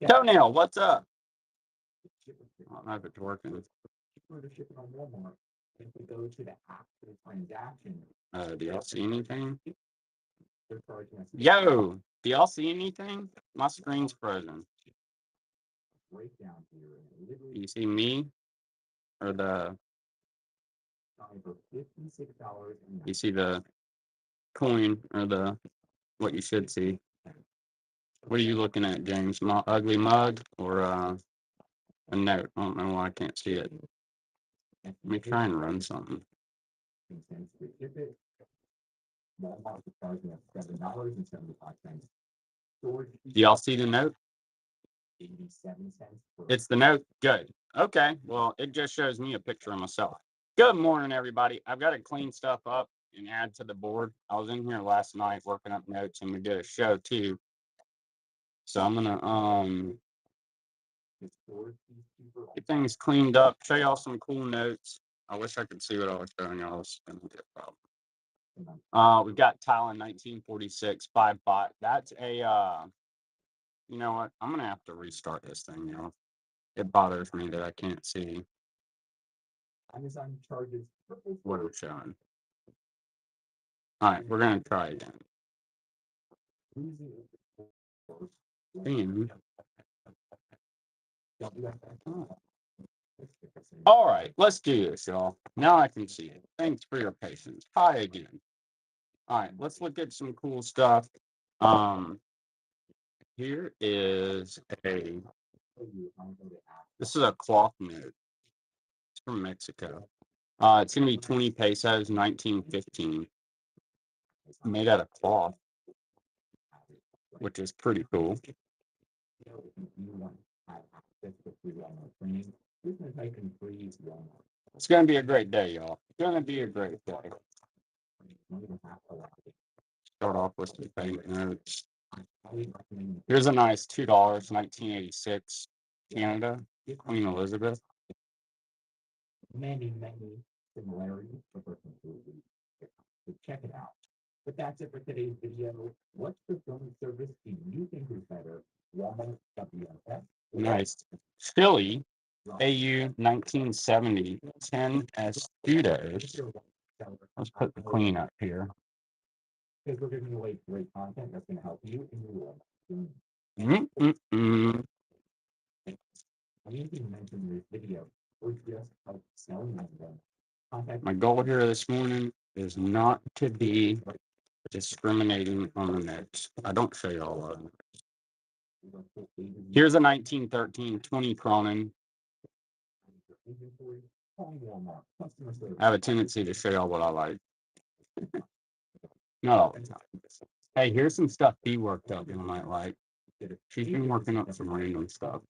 Toenail, what's up? I don't know if it's working. Do y'all see anything? Yo, do y'all see anything? My screen's frozen. Do you see me? Or the... You see the coin or the... What you should see. What are you looking at, James? My ugly mug or a note? I don't know why I can't see it. Let me try and run something. Do y'all see the note? It's the note. Good. Okay. Well, it just shows me a picture of myself. Good morning, everybody. I've got to clean stuff up and add to the board. I was in here last night working up notes, and we did a show too. So I'm gonna get things cleaned up, show y'all some cool notes. I wish I could see what I was showing y'all. It's gonna be a problem. We've got Talon 1946 5-pot. That's a you know what? I'm gonna have to restart this thing, y'all. It bothers me that I can't see what it's showing. All right, we're gonna try again. All right, let's do this, y'all. Now I can see it. Thanks for your patience. Hi again. All right, let's look at some cool stuff. Here is this is a cloth note. It's from Mexico. It's gonna be 20 pesos, 1915. Made out of cloth, which is pretty cool. It's gonna be a great day, y'all. It's gonna be a great day. Start off with some bank notes. Here's a nice $2, 1986, Canada, Queen Elizabeth. Many similarities. So check it out. But that's it for today's video. What fulfillment service do you think is better? Walmart, WFS? Nice. Philly, AU 1970, 10 Estudos. Let's put the queen up here. Because we're giving away great content that's going to help you in your life. Anything mentioned in this video or just help selling them. My goal here this morning is not to be discriminating on the notes. I don't show you all of them. Here's a 1913 20 Cronin. I have a tendency to show y'all what I like. Not all the time. Hey, here's some stuff he worked up you might like. She's been working up some random stuff.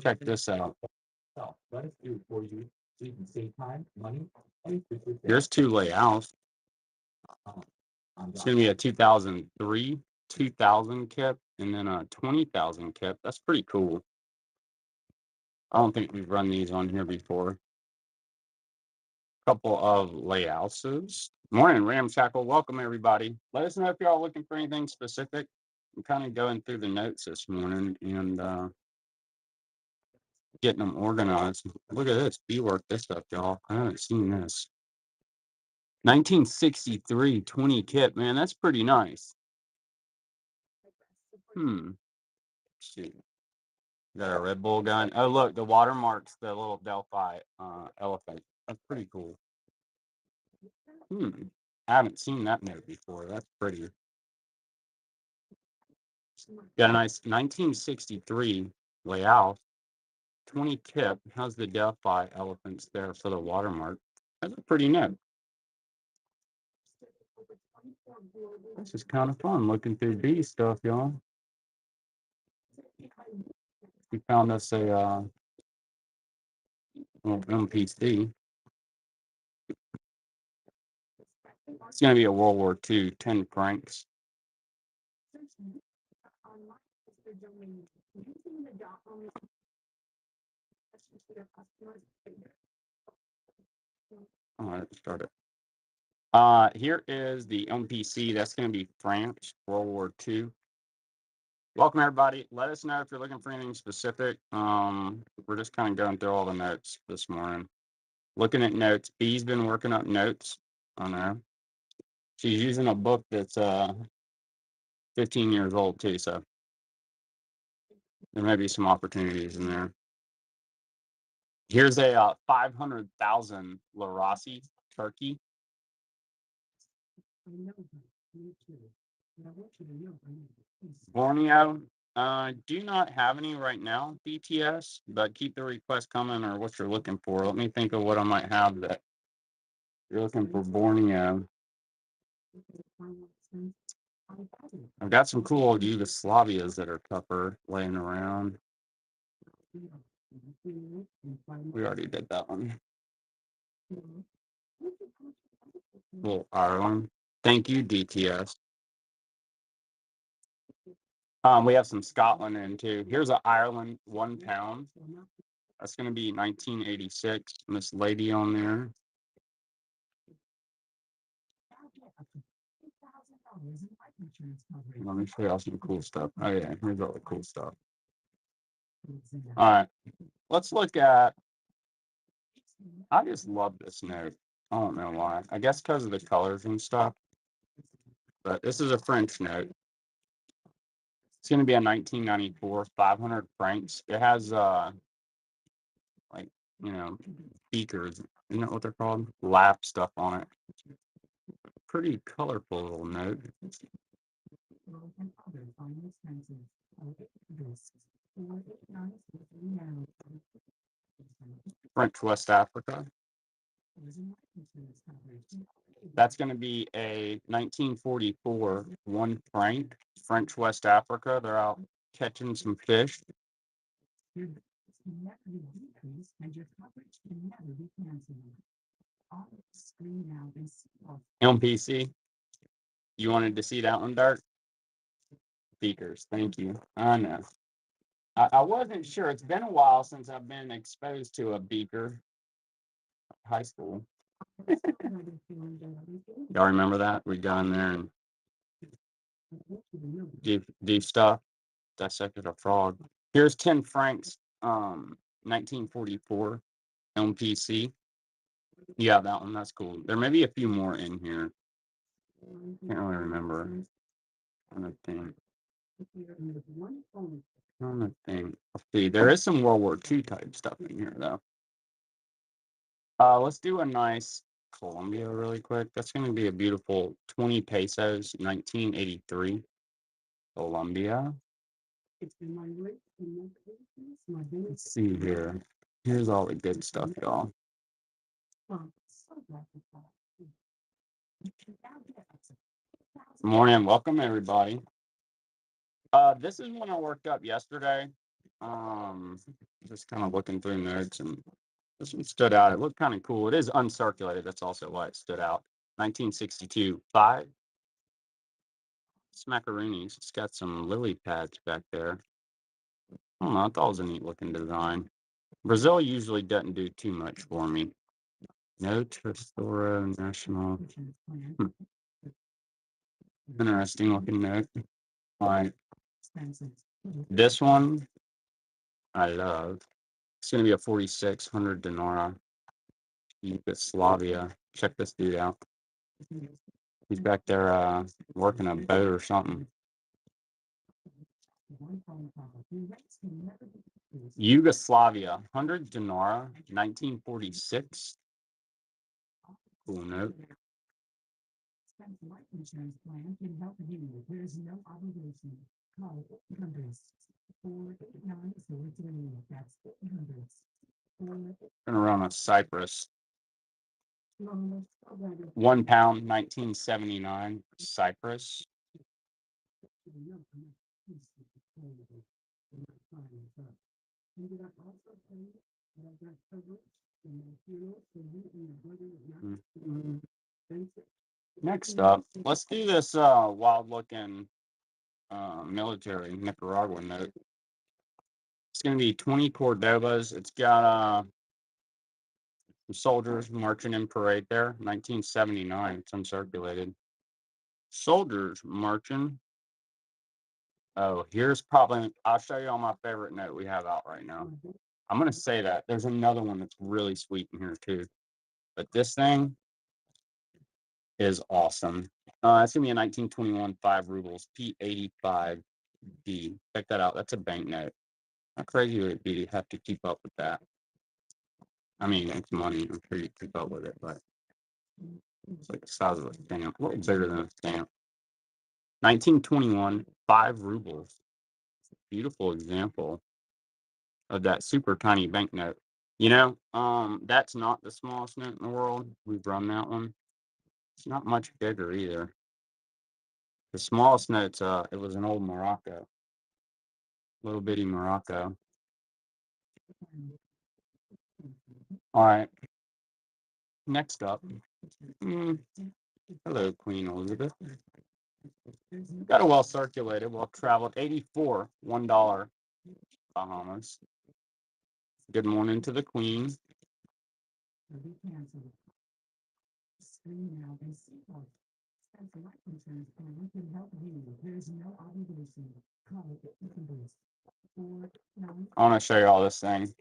Check this out. Here's two layouts. It's going to be a 2003 2000 kip and then a 20,000 kip. That's pretty cool. I don't think we've run these on here before. Couple of layouts. Morning, Ramshackle. Welcome, everybody. Let us know if y'all looking for anything specific. I'm kind of going through the notes this morning and getting them organized. Look at this. B work this up, y'all. I haven't seen this. 1963 20 kit, man. That's pretty nice. Shoot. Got a Red Bull gun. Oh, look, the watermark's the little Delphi elephant. That's pretty cool. I haven't seen that note before. That's pretty. Got a nice 1963 layout. 20 kip. How's the Delphi elephants there for the watermark? That's a pretty note. This is kind of fun looking through B stuff, y'all. We found us a MPC. It's going to be a World War II 10 francs. All right, let's start it. Here is the MPC. That's going to be France, World War II. Welcome everybody. Let us know if you're looking for anything specific. We're just kind of going through all the notes this morning. Looking at notes. B's been working up notes on her. She's using a book that's 15 years old too, so there may be some opportunities in there. Here's a 500,000 Larossi turkey. Borneo, do not have any right now, BTS, but keep the request coming or what you're looking for. Let me think of what I might have that you're looking for Borneo. I've got some cool old Yugoslavias that are tougher laying around. We already did that one. Little Ireland. Thank you, DTS. We have some Scotland in too. Here's an Ireland 1 pound. That's going to be 1986. This lady on there. Let me show you all some cool stuff. Oh yeah, here's all the cool stuff. All right, let's look at. I just love this note. I don't know why. I guess because of the colors and stuff. But this is a French note. It's going to be a 1994, 500 francs. It has like, you know, beakers. Isn't that what they're called? Lap stuff on it. Pretty colorful little note. French West Africa. That's going to be a 1944 1 franc. French West Africa. They're out catching some fish. MPC. You wanted to see that one, Dark? Beakers. Thank you. I know. I wasn't sure. It's been a while since I've been exposed to a beaker. High school. Y'all remember that? We got in there and deep stuff. Dissected a frog. Here's 10 francs, 1944 MPC. Yeah, that one. That's cool. There may be a few more in here. Can't really remember. On a thing. Let's see. There is some World War II type stuff in here, though. Let's do a nice Colombia really quick. That's going to be a beautiful 20 pesos, 1983. Colombia. Let's see here. Here's all the good stuff, y'all. Good morning. Welcome, everybody. This is one I worked up yesterday. Just kind of looking through notes, and this one stood out. It looked kind of cool. It is uncirculated. That's also why it stood out. 1962. 5 smackaroonies. It's got some lily pads back there. I don't know. I thought it was a neat looking design. Brazil usually doesn't do too much for me. No Tesoro National. Interesting looking note. All right. This one I love. It's going to be a 4,600 Dinara. Yugoslavia. Check this dude out. He's back there working a boat or something. Yugoslavia. 100 Dinara. 1946. Cool note. Gonna run a Cyprus. 1 pound, 1979. Cyprus. Next up, let's do this wild looking military Nicaraguan note. It's going to be 20 Cordobas. It's got soldiers marching in parade there. 1979. It's uncirculated. Soldiers marching. Oh, here's probably, I'll show you all my favorite note we have out right now. I'm going to say that. There's another one that's really sweet in here too. But this thing is awesome. It's going to be a 1921 5 rubles, P85D. Check that out. That's a banknote. How crazy would it be to have to keep up with that? I mean, it's money. I'm sure you keep up with it, but it's like the size of a stamp. A little bigger than a stamp. 1921 5 rubles. Beautiful example of that super tiny banknote. You know, that's not the smallest note in the world. We've run that one. It's not much bigger either. The smallest note's it was an old Morocco. Little bitty Morocco. All right. Next up. Hello, Queen Elizabeth. Got a well circulated, well traveled 84, $1 Bahamas. Good morning to the Queen. I want to show you all this thing.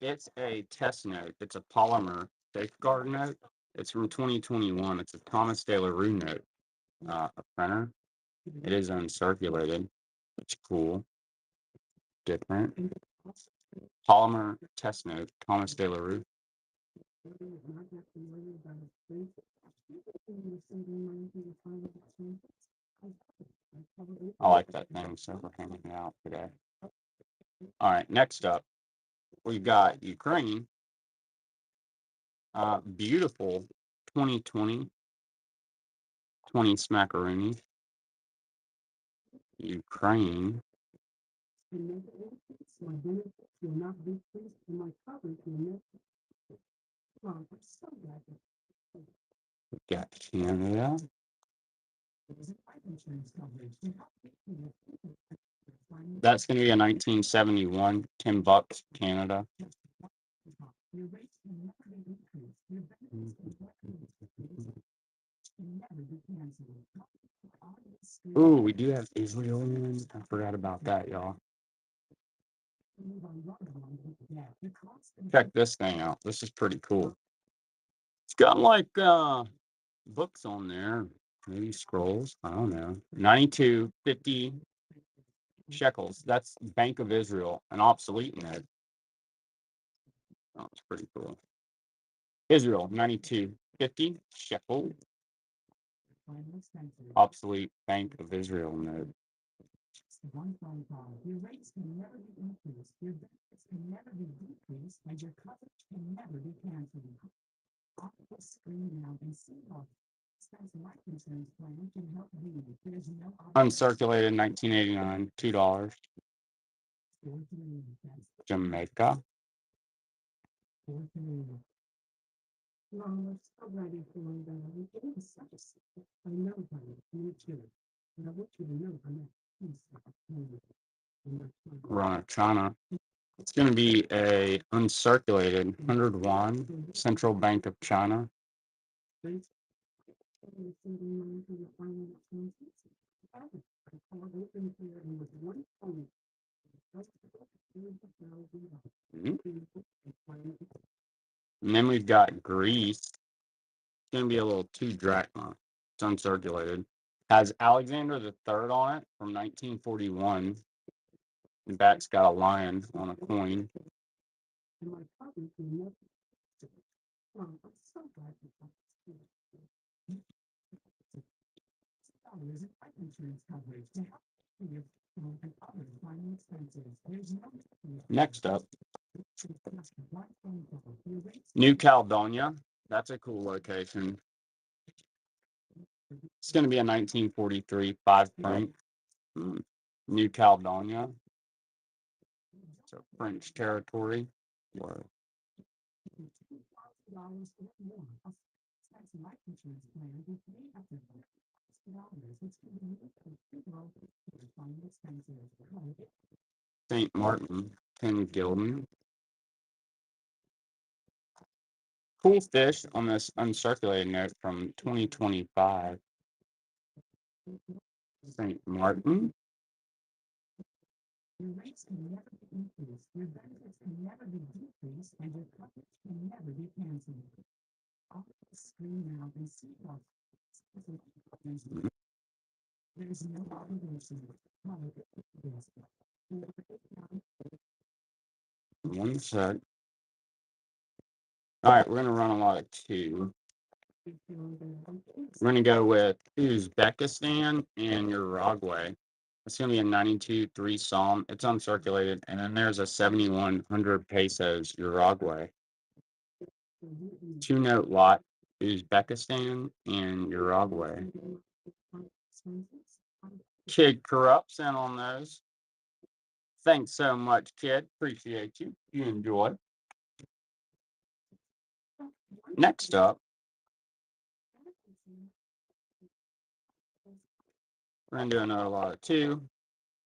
It's a test note. It's a polymer safeguard note. It's from 2021. It's a Thomas De La Rue note. A printer. It is uncirculated. It's cool. Different. Polymer test note. Thomas De La Rue. I like that thing, so we're hanging it out today. All right, next up, we've got Ukraine. Beautiful 2020 smackaroonie. Ukraine. We've got Canada. That's going to be a 1971, $10, Canada. Ooh, we do have Israel in. I forgot about that, y'all. Check this thing out. This is pretty cool. It's got like books on there, maybe scrolls. I don't know. 92.50 shekels. That's Bank of Israel, an obsolete note. Oh, it's pretty cool. Israel, 92.50 shekel. Obsolete Bank of Israel note. Your rates can never be increased. Your benefits can never be decreased, and your coverage can never be canceled. Off the screen now and see how expensive life insurance plan can help you. There's no uncirculated 1989, $2. Jamaica. Run of China. It's going to be a uncirculated 100 yuan, Central Bank of China. And then we've got Greece. It's going to be a little 2 drachma. It's uncirculated. Has Alexander the Third on it from 1941. The back's got a lion on a coin. Next up, New Caledonia. That's a cool location. It's going to be a 1943 5 franc. New Caledonia. It's a French territory. Whoa. St. Martin, 10 gulden. Cool fish on this uncirculated note from 2025. St. Martin. Your rates can never be increased, your benefits can never be decreased, and your coverage can never be canceled. All the screen now and see what there's no obligation. One sec. All right, we're gonna run a lot of two. We're gonna go with Uzbekistan and Uruguay. It's gonna be a 92.3 Psalm. It's uncirculated, and then there's a 7,100 pesos Uruguay. 2-note lot, Uzbekistan and Uruguay. Kid corrupts in on those. Thanks so much, kid. Appreciate you. You enjoy. Next up, we're gonna do another lot of two.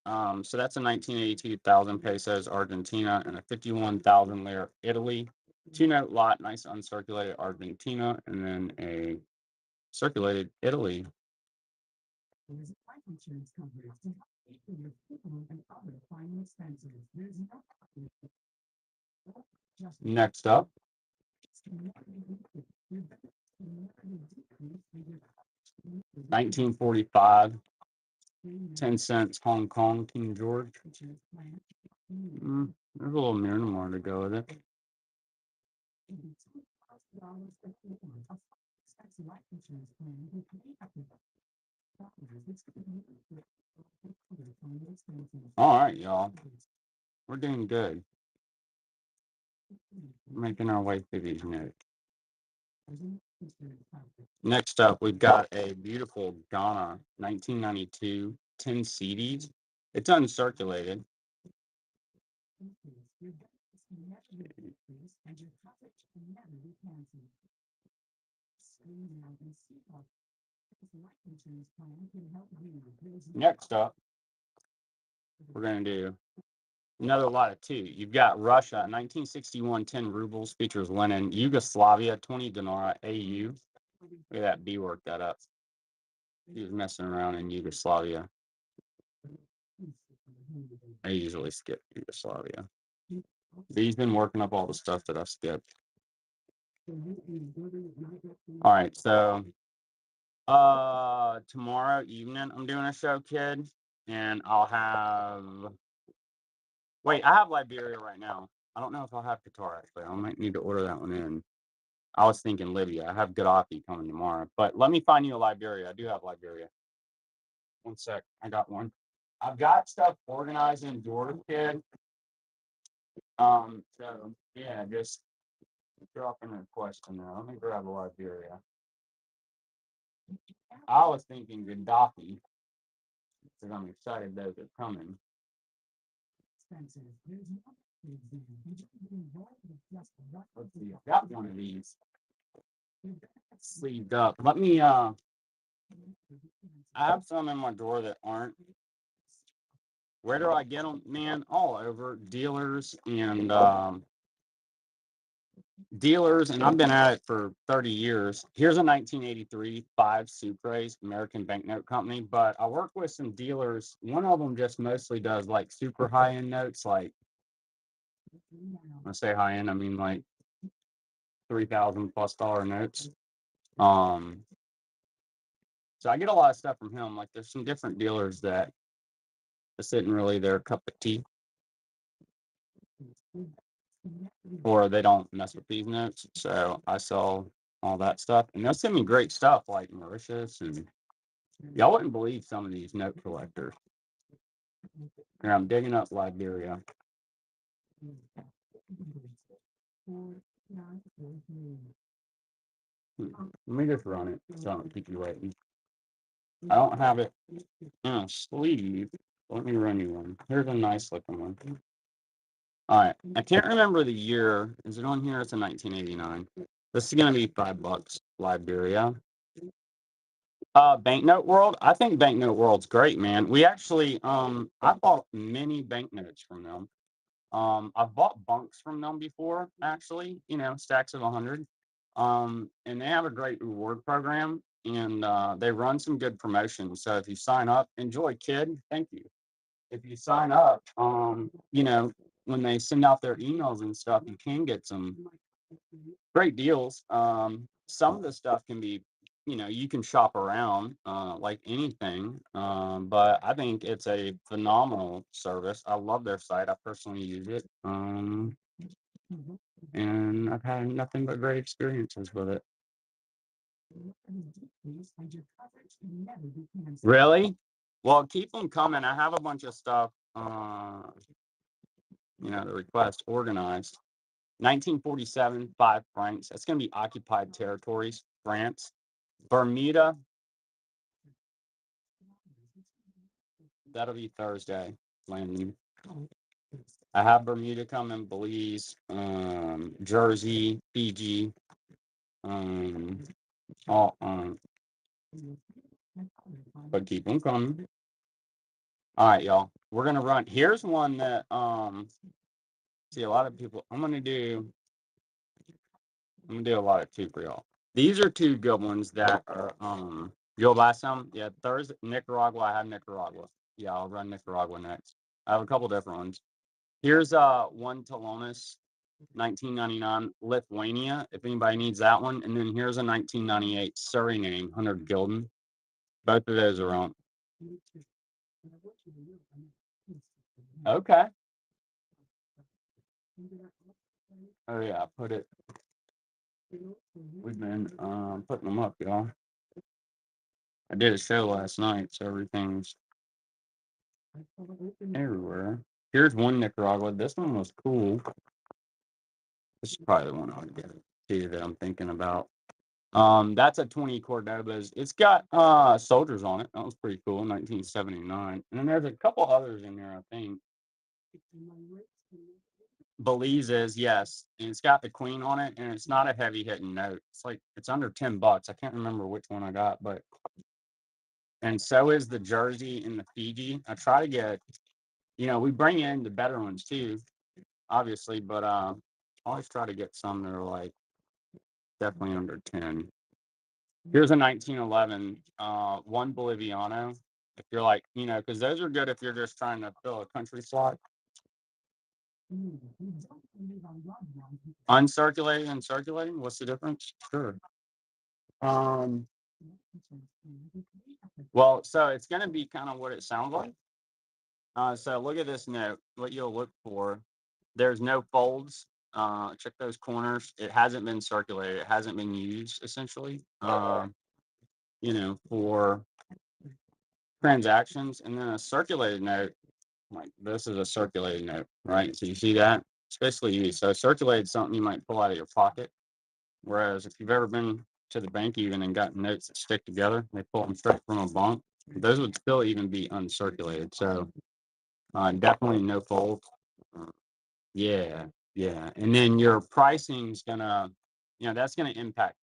So that's a 1982,000 pesos Argentina and a 51,000 lira Italy. 2-note lot, nice uncirculated Argentina, and then a circulated Italy. There's life insurance coverage to help pay for your funeral and other final expenses. There's no just Next up, your benefits can never be decreased, and your 1945, 10 cents Hong Kong, King George. insurance plan There's a little Myanmar to go with it. can be $2,000 for people. A expensive life insurance plan will pay up to All right, y'all. We're doing good. Making our way through these notes. Next up, we've got a beautiful Ghana 1992 10 CDs. It's uncirculated. Next up, we're going to do another lot of two. You've got Russia, 1961 10 rubles, features Lenin. Yugoslavia, 20 dinara, AU. Look at that B work that up. He was messing around in Yugoslavia. I usually skip Yugoslavia. But he's been working up all the stuff that I skipped. All right, so tomorrow evening I'm doing a show, kid, and I'll have I have Liberia right now. I don't know if I'll have Qatar actually. I might need to order that one in. I was thinking Libya. I have Gaddafi coming tomorrow, but let me find you a Liberia. I do have Liberia. One sec, I got one. I've got stuff organized in Georgia, kid. So yeah, just dropping a question there. Let me grab a Liberia. I was thinking Gaddafi, because I'm excited those are coming. Let's see, I've got one of these sleeved up. Let me I have some in my drawer that aren't. Where do I get them, man? All over dealers, and I've been at it for 30 years. Here's a 1983 5 Sucres, American Banknote Company, but I work with some dealers. One of them just mostly does like super high-end notes, like when I say high-end, I mean like $3,000+ notes. So I get a lot of stuff from him. Like there's some different dealers that this isn't really their cup of tea, or they don't mess with these notes. So I sell all that stuff, and they'll send me great stuff like Mauritius, and y'all wouldn't believe some of these note collectors. Here, I'm digging up Liberia. Let me just run it so I don't keep you waiting. I don't have it in a sleeve. Let me run you one. Here's a nice looking one. All right. I can't remember the year. Is it on here? It's a 1989. This is going to be $5, Liberia. Banknote World. I think Banknote World's great, man. We actually, I bought many banknotes from them. I've bought bunks from them before, actually, stacks of 100. And they have a great reward program. and they run some good promotions. So if you sign up, enjoy, kid. Thank you. If you sign up, you know, when they send out their emails and stuff, you can get some great deals. Some of the stuff can be, you know, you can shop around like anything. But I think it's a phenomenal service. I love their site. I personally use it. And I've had nothing but great experiences with it. Really? Well, keep them coming. I have a bunch of stuff, you know, the request organized. 1947, 5 francs. That's going to be occupied territories, France. Bermuda, that'll be Thursday, landing. I have Bermuda coming, Belize, Jersey, Fiji, all, but keep them coming. All right, y'all. We're gonna run. Here's one that see a lot of people. I'm gonna do a lot of two for y'all. These are two good ones that are you'll buy some. Yeah, Thursday, Nicaragua. I have Nicaragua. Yeah, I'll run Nicaragua next. I have a couple different ones. Here's one Talonis, 1999 Lithuania. If anybody needs that one, and then here's a 1998 Suriname, 100 Gulden. Both of those are on. Okay. Oh yeah, put it. We've been putting them up, y'all. I did a show last night, so everything's everywhere. Here's one Nicaragua. This one was cool. This is probably the one I would get to that I'm thinking about. That's a 20 Cordobas. It's got soldiers on it. That was pretty cool, 1979. And then there's a couple others in there, I think. Belize is, yes. And it's got the queen on it, and it's not a heavy hitting note. It's like it's under $10. I can't remember which one I got, but and so is the Jersey and the Fiji. I try to get, you know, we bring in the better ones too, obviously, but I always try to get some that are like definitely under 10. Here's a 1911, one Boliviano. If you're like, you know, because those are good if you're just trying to fill a country slot. Uncirculating and circulating, what's the difference? Sure. Well, so it's going to be kind of what it sounds like. So look at this note. What you'll look for, there's no folds. Check those corners. It hasn't been circulated. It hasn't been used essentially. You know, for transactions, and then a circulated note. Like this is a circulated note, right? So you see that, especially used. So circulated something you might pull out of your pocket. Whereas if you've ever been to the bank even and gotten notes that stick together, they pull them straight from a bank. Those would still even be uncirculated. So definitely no fold. Yeah, yeah. And then your pricing's gonna, you know, that's gonna impact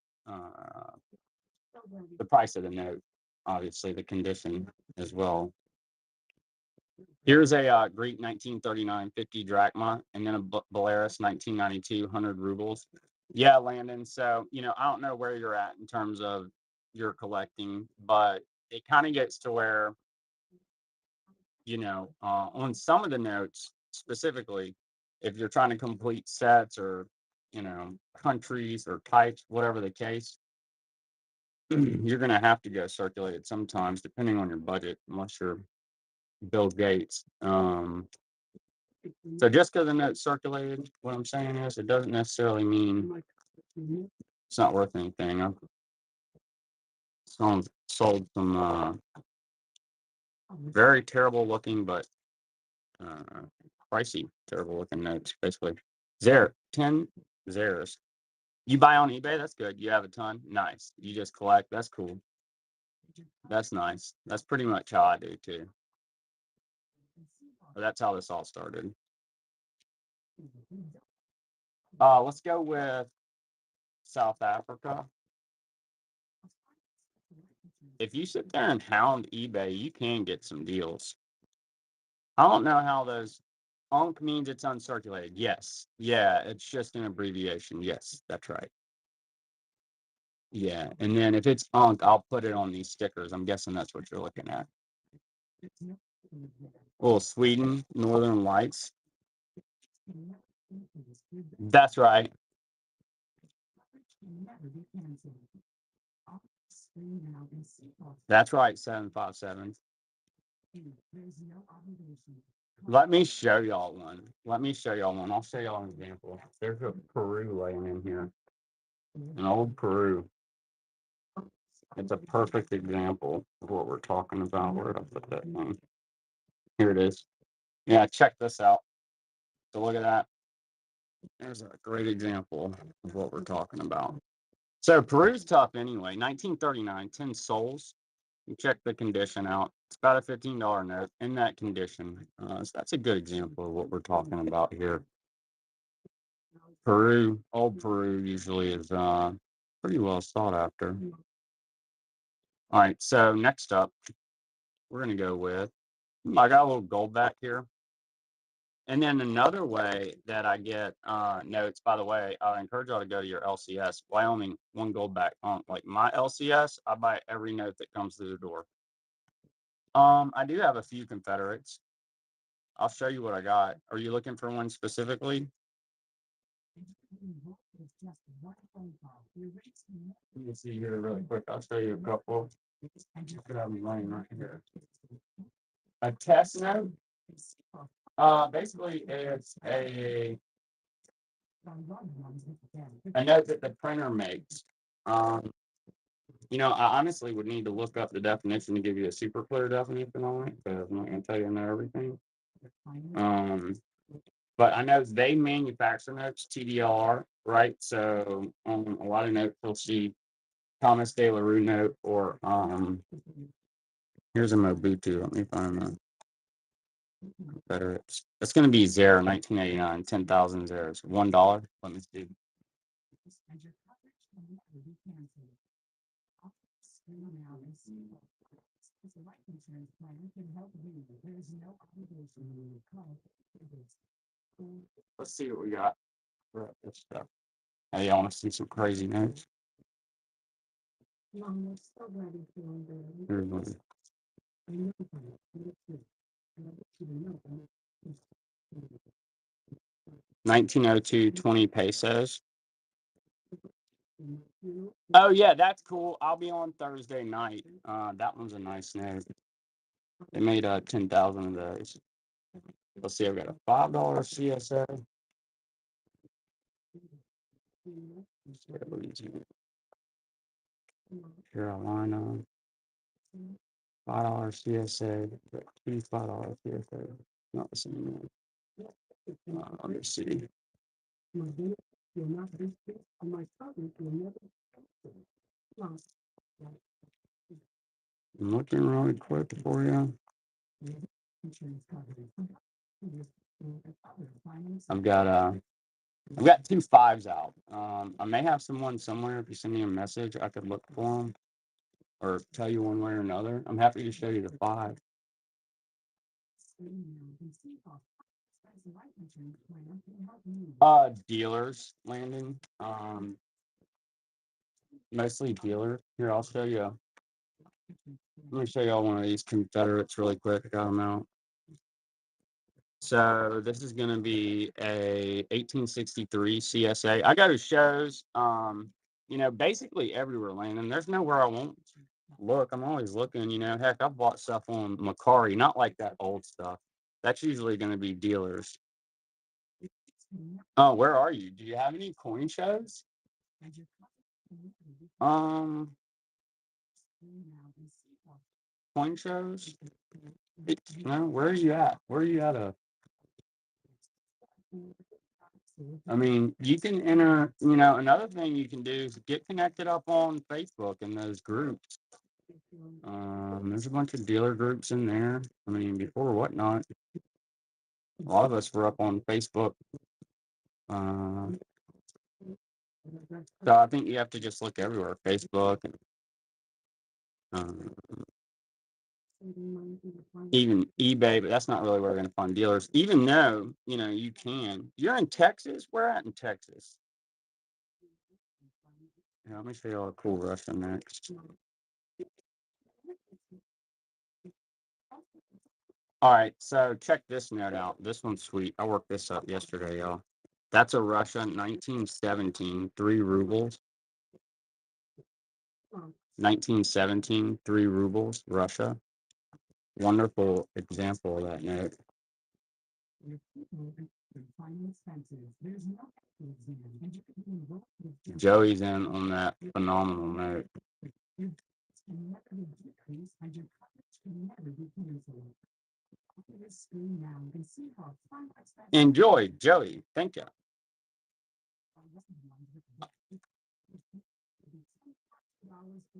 the price of the note, obviously the condition as well. Here's a Greek 1939 50 drachma, and then a Belarus 1992 100 rubles. Yeah, Landon. So, you know, I don't know where you're at in terms of your collecting, but it kind of gets to where, you know, on some of the notes specifically, if you're trying to complete sets or, you know, countries or types, whatever the case, you're going to have to go circulated sometimes, depending on your budget, unless you're Bill Gates. So just because the note's circulated, what I'm saying is it doesn't necessarily mean it's not worth anything. I've sold some very terrible looking, but pricey, terrible looking notes, basically. 10 zeros. You buy on eBay, that's good. You have a ton, nice. You just collect, that's cool. That's nice. That's pretty much how I do too. But that's how this all started. Let's go with South Africa. If you sit there and hound eBay, you can get some deals. I don't know how those UNC means it's uncirculated. Yes. Yeah, it's just an abbreviation. Yes, that's right. Yeah, and then if it's unk, I'll put it on these stickers. I'm guessing that's what you're looking at. Oh, Sweden, Northern Lights. That's right. That's right, 757. Let me show y'all one. I'll show y'all an example. There's a Peru laying in here. An old Peru. It's a perfect example of what we're talking about. Where did I put that thing? Here it is. Yeah, check this out. So look at that. There's a great example of what we're talking about. So Peru's tough anyway. 1939, 10 soles. You check the condition out. It's about a $15 note in that condition. So that's a good example of what we're talking about here. Peru, old Peru usually is pretty well sought after. All right, so next up, we're gonna go with, I got a little gold back here. And then another way that I get notes, by the way, I encourage y'all to go to your LCS. Wyoming, one gold back. Like my LCS, I buy every note that comes through the door. I do have a few Confederates. I'll show you what I got. Are you looking for one specifically? Let me see here really quick. I'll show you a couple. Could have them running right here. A test note. Basically, it's a note that the printer makes. I honestly would need to look up the definition to give you a super clear definition on it, because I'm not going to tell you I know everything. But I know they manufacture notes, TDR, right? So a lot of notes you'll see Thomas De La Rue note, or here's a Mobutu. Let me find that. Better. It's going to be Zero 1989, 10,000 zeros, $1. Let me see. Let's see what we got for this stuff. Hey, I want to see some crazy notes. Here's one. 1902, 20 pesos. Oh yeah, that's cool. I'll be on Thursday night. That one's a nice note. They made 10,000 of those. Let's see, I've got a $5 CSA. Carolina. $5 CSA. Two $5 CSA. Not the same one. Let me see. I'm looking really quick for you. I've got two fives out. I may have someone somewhere. If you send me a message, I could look for them or tell you one way or another. I'm happy to show you the five. Dealers, Landon. Mostly dealers. Here, I'll show you. Let me show y'all one of these Confederates really quick. I got them out. So this is going to be a 1863 CSA. I go to shows, basically everywhere, Landon. There's nowhere I won't look. I'm always looking, heck, I've bought stuff on Macari, not like that old stuff. That's usually going to be dealers. Oh, where are you? Do you have any coin shows? Coin shows? No, where are you at? Where are you at? I mean, you can enter, another thing you can do is get connected up on Facebook in those groups. There's a bunch of dealer groups in there. I mean, before Whatnot, a lot of us were up on Facebook. So I think you have to just look everywhere, Facebook, and even eBay, but that's not really where we're going to find dealers, even though, you can. You're in Texas? Where at in Texas? Yeah, let me show you all the cool Russia next. All right, so check this note out. This one's sweet. I worked this up yesterday, y'all. That's a Russia 1917, 3 rubles. 1917, 3 rubles, Russia. Wonderful example of that note. Joey's in on that phenomenal note. Enjoy, Joey. Thank you.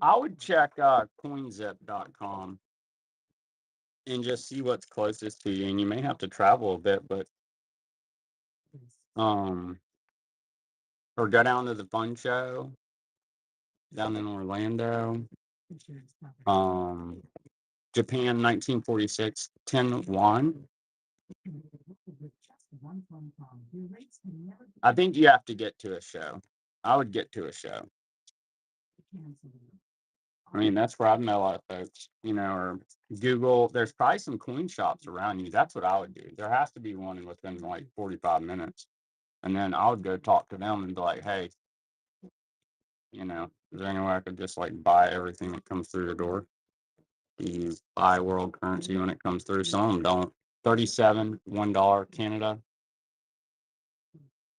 I would check coinzip.com and just see what's closest to you. And you may have to travel a bit, but or go down to the fun show down in Orlando. Japan 1946, 10 won. I think you have to get to a show. I would get to a show. I mean, that's where I've met a lot of folks, you know, or Google. There's probably some coin shops around you. That's what I would do. There has to be one within like 45 minutes. And then I would go talk to them and be like, hey, you know, is there any way I could just like buy everything that comes through the door? You buy world currency when it comes through. Some of them don't. 37, $1 Canada.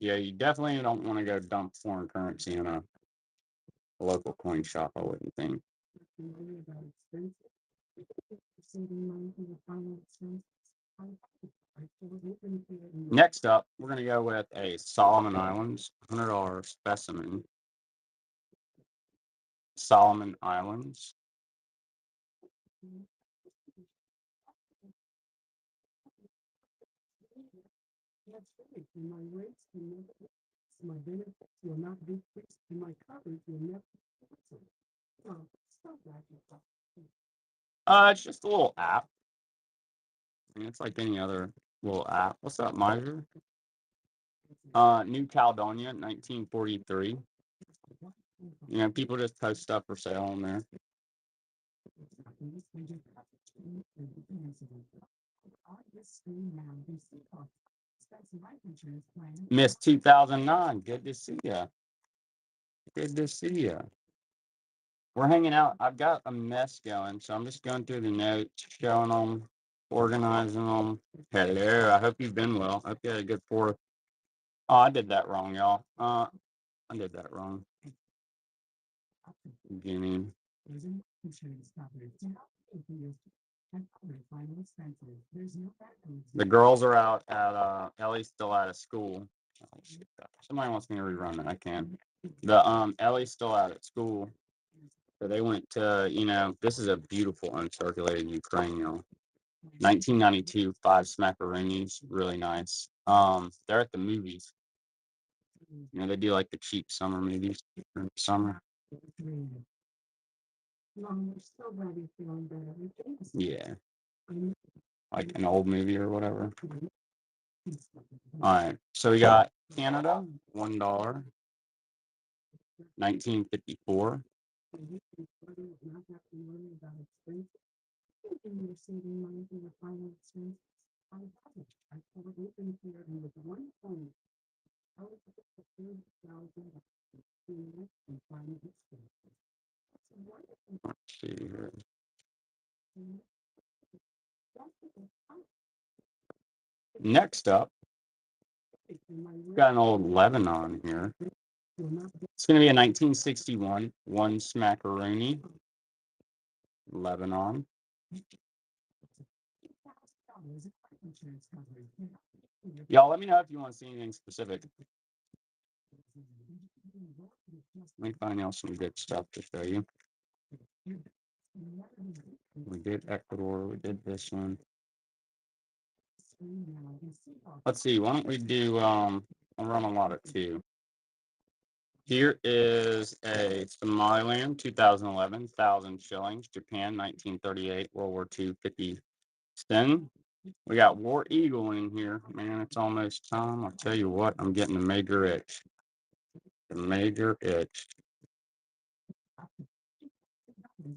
Yeah, you definitely don't want to go dump foreign currency in a local coin shop, I wouldn't think. Next up, we're going to go with a Solomon Islands $100 specimen. Solomon Islands. It's just a little app. I mean, it's like any other little app. What's up, Miser? New Caledonia, 1943. You know, people just post stuff for sale on there. Miss 2009, good to see ya. Good to see ya. We're hanging out. I've got a mess going, so I'm just going through the notes, showing them, organizing them. Hello, I hope you've been well. I hope you had a good 4th. Oh, I did that wrong, y'all. I did that wrong. Beginning. The girls are out at Ellie's still out of school. Somebody wants me to rerun it. I can. The Ellie's still out at school. So they went to, you know, this is a beautiful uncirculated Ukraine, you know. 1992, 5 smackaroonies, really nice. They're at the movies. You know, they do like the cheap summer movies in the summer. Yeah. Like an old movie or whatever. All right. So we got Canada, $1. 1954. Let's see here. Next up, got an old Lebanon here. It's going to be a 1961 1 smackaroonie. Lebanon. Y'all, let me know if you want to see anything specific. Let me find y'all some good stuff to show you. We did Ecuador. We did this one. Let's see. Why don't we do, I'll run a lot of 2. Here is a Somaliland, 2011, 1,000 shillings. Japan, 1938, World War II, 50 cents. We got War Eagle in here. Man, it's almost time. I'll tell you what, I'm getting a major itch. The major itch. I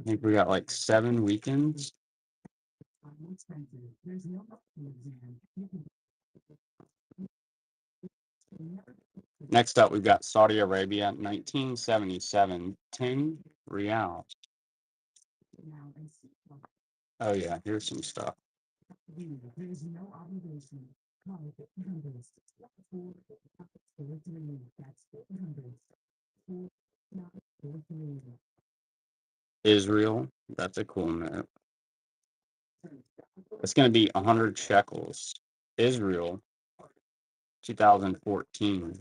think we got like 7 weekends. Next up, we've got Saudi Arabia, 1977, 10 reals. Oh yeah, here's some stuff. Israel, that's a cool note. It's going to be 100 shekels. Israel, 2014.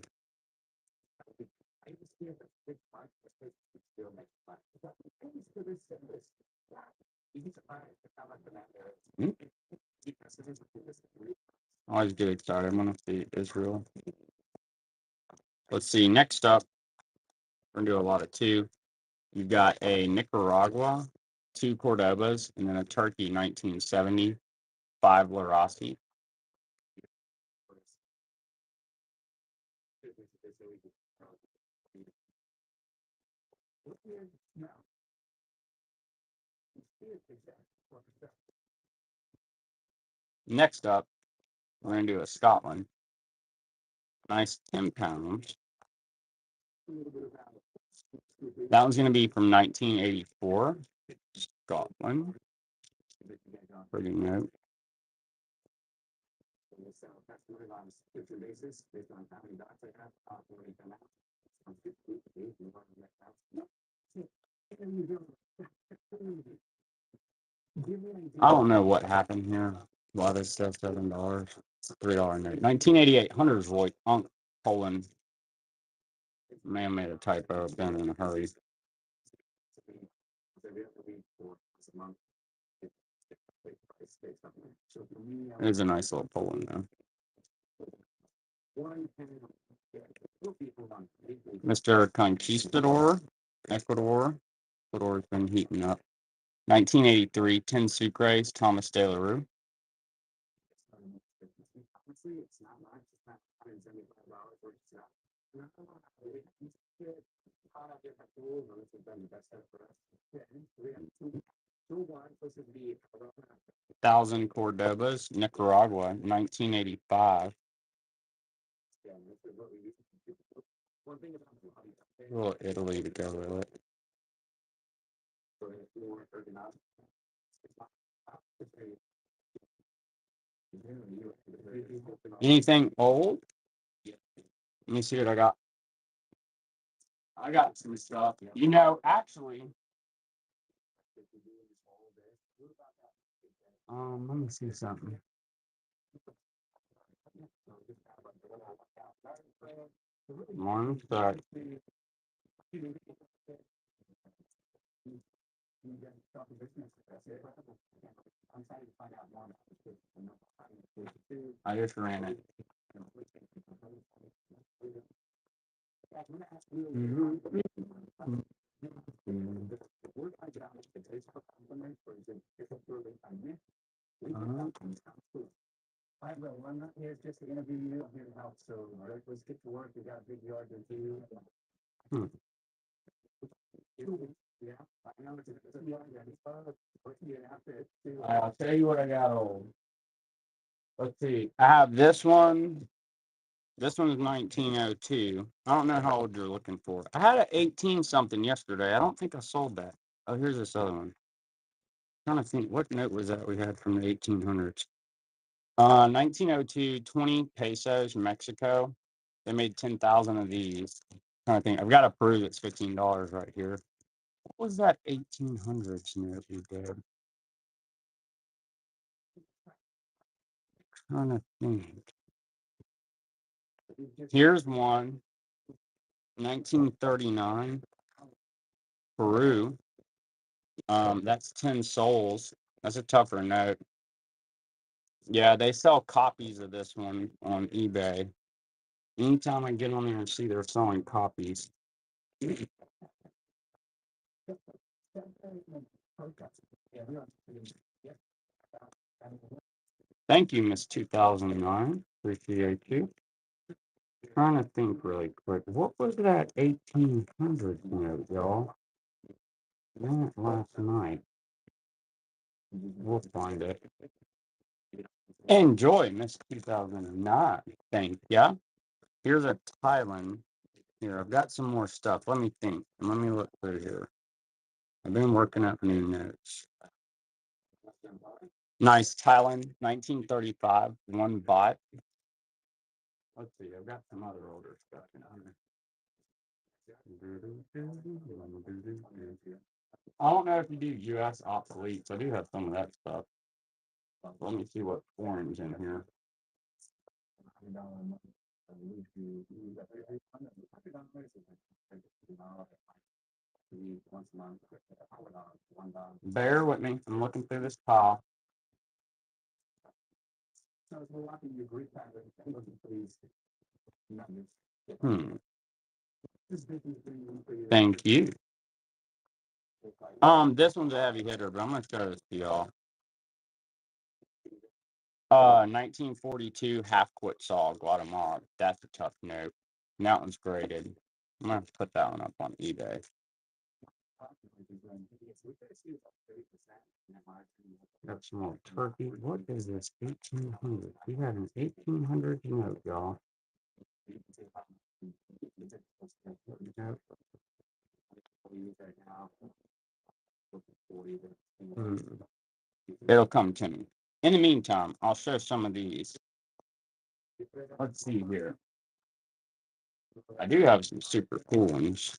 I always get excited. I'm going to see Israel. Let's see. Next up, we're going to do a lot of 2. You've got a Nicaragua, 2 Cordobas, and then a Turkey, 1970, 5 Larasi. Next up, we're going to do a Scotland. Nice 10 pounds. That one's going to be from 1984. Scotland. Pretty note. I don't know what happened here. Why this says $7. It's a $3 note. 1988, Hunter's Voigt, Unk, Poland. Man made a typo, been in a hurry. It is a nice little Poland though. Mr. Conquistador, Ecuador. Ecuador's been heating up. 1983, 10 Sucres, Thomas De La Rue. Thousand Cordobas, Nicaragua, 1985. A little Italy to go with it. Anything old? Let me see what I got. I got some stuff. You know, actually, let me see something. One sec. I just ran it. I'm not here just to interview you. I'm here to help. So let's get to work. We got a big yard to do. I'll tell you what I got old. Let's see. I have this one. This one is 1902. I don't know how old you're looking for. I had an 18 something yesterday. I don't think I sold that. Oh, here's this other one. I'm trying to think, what note was that we had from the 1800s? 1902, 20 pesos, Mexico. They made 10,000 of these. Trying to think. I've got to prove it's $15 right here. What was that 1800s note we did? Trying to think. Here's one. 1939. Peru. That's 10 souls. That's a tougher note. Yeah, they sell copies of this one on eBay. Anytime I get on there and see they're selling copies. Thank you, Miss 2009. Appreciate you. Trying to think really quick. What was that 1800 note, y'all? Went last night. We'll find it. Enjoy, Miss 2009. Thank ya. Here's a Thailand. Here, I've got some more stuff. Let me think. Let me look through here. I've been working up new notes. Nice Thailand, 1935, one bot. Let's see, I've got some other older stuff in here. I don't know if you do US obsoletes. I do have some of that stuff. Let me see what foreign's in here. Bear with me. I'm looking through this pile. Thank you. This one's a heavy hitter, but I'm gonna show this to y'all. 1942 half quit saw, Guatemala. That's a tough note. And that one's graded. I'm gonna have to put that one up on eBay. Got some more turkey. What is this? 1800. We had an 1800 note, y'all. It'll come to me. In the meantime, I'll show some of these. Let's see here. I do have some super cool ones.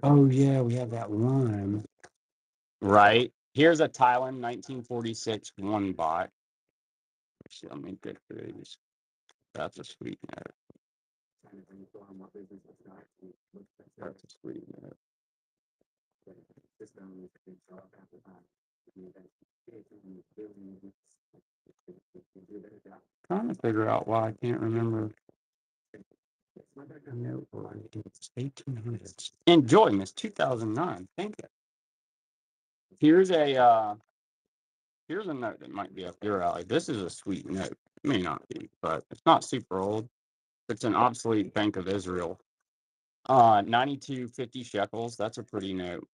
Oh yeah, we have that one. Right. Here's a Thailand 1946 one bot. Let me get these. That's a sweet note. That's a sweet note. Trying to figure out why I can't remember. It's 1800s. Enjoy, Miss 2009. Thank you. Here's a note that might be up your alley. This is a sweet note. It may not be, but it's not super old. It's an obsolete Bank of Israel. 92.50 shekels. That's a pretty note.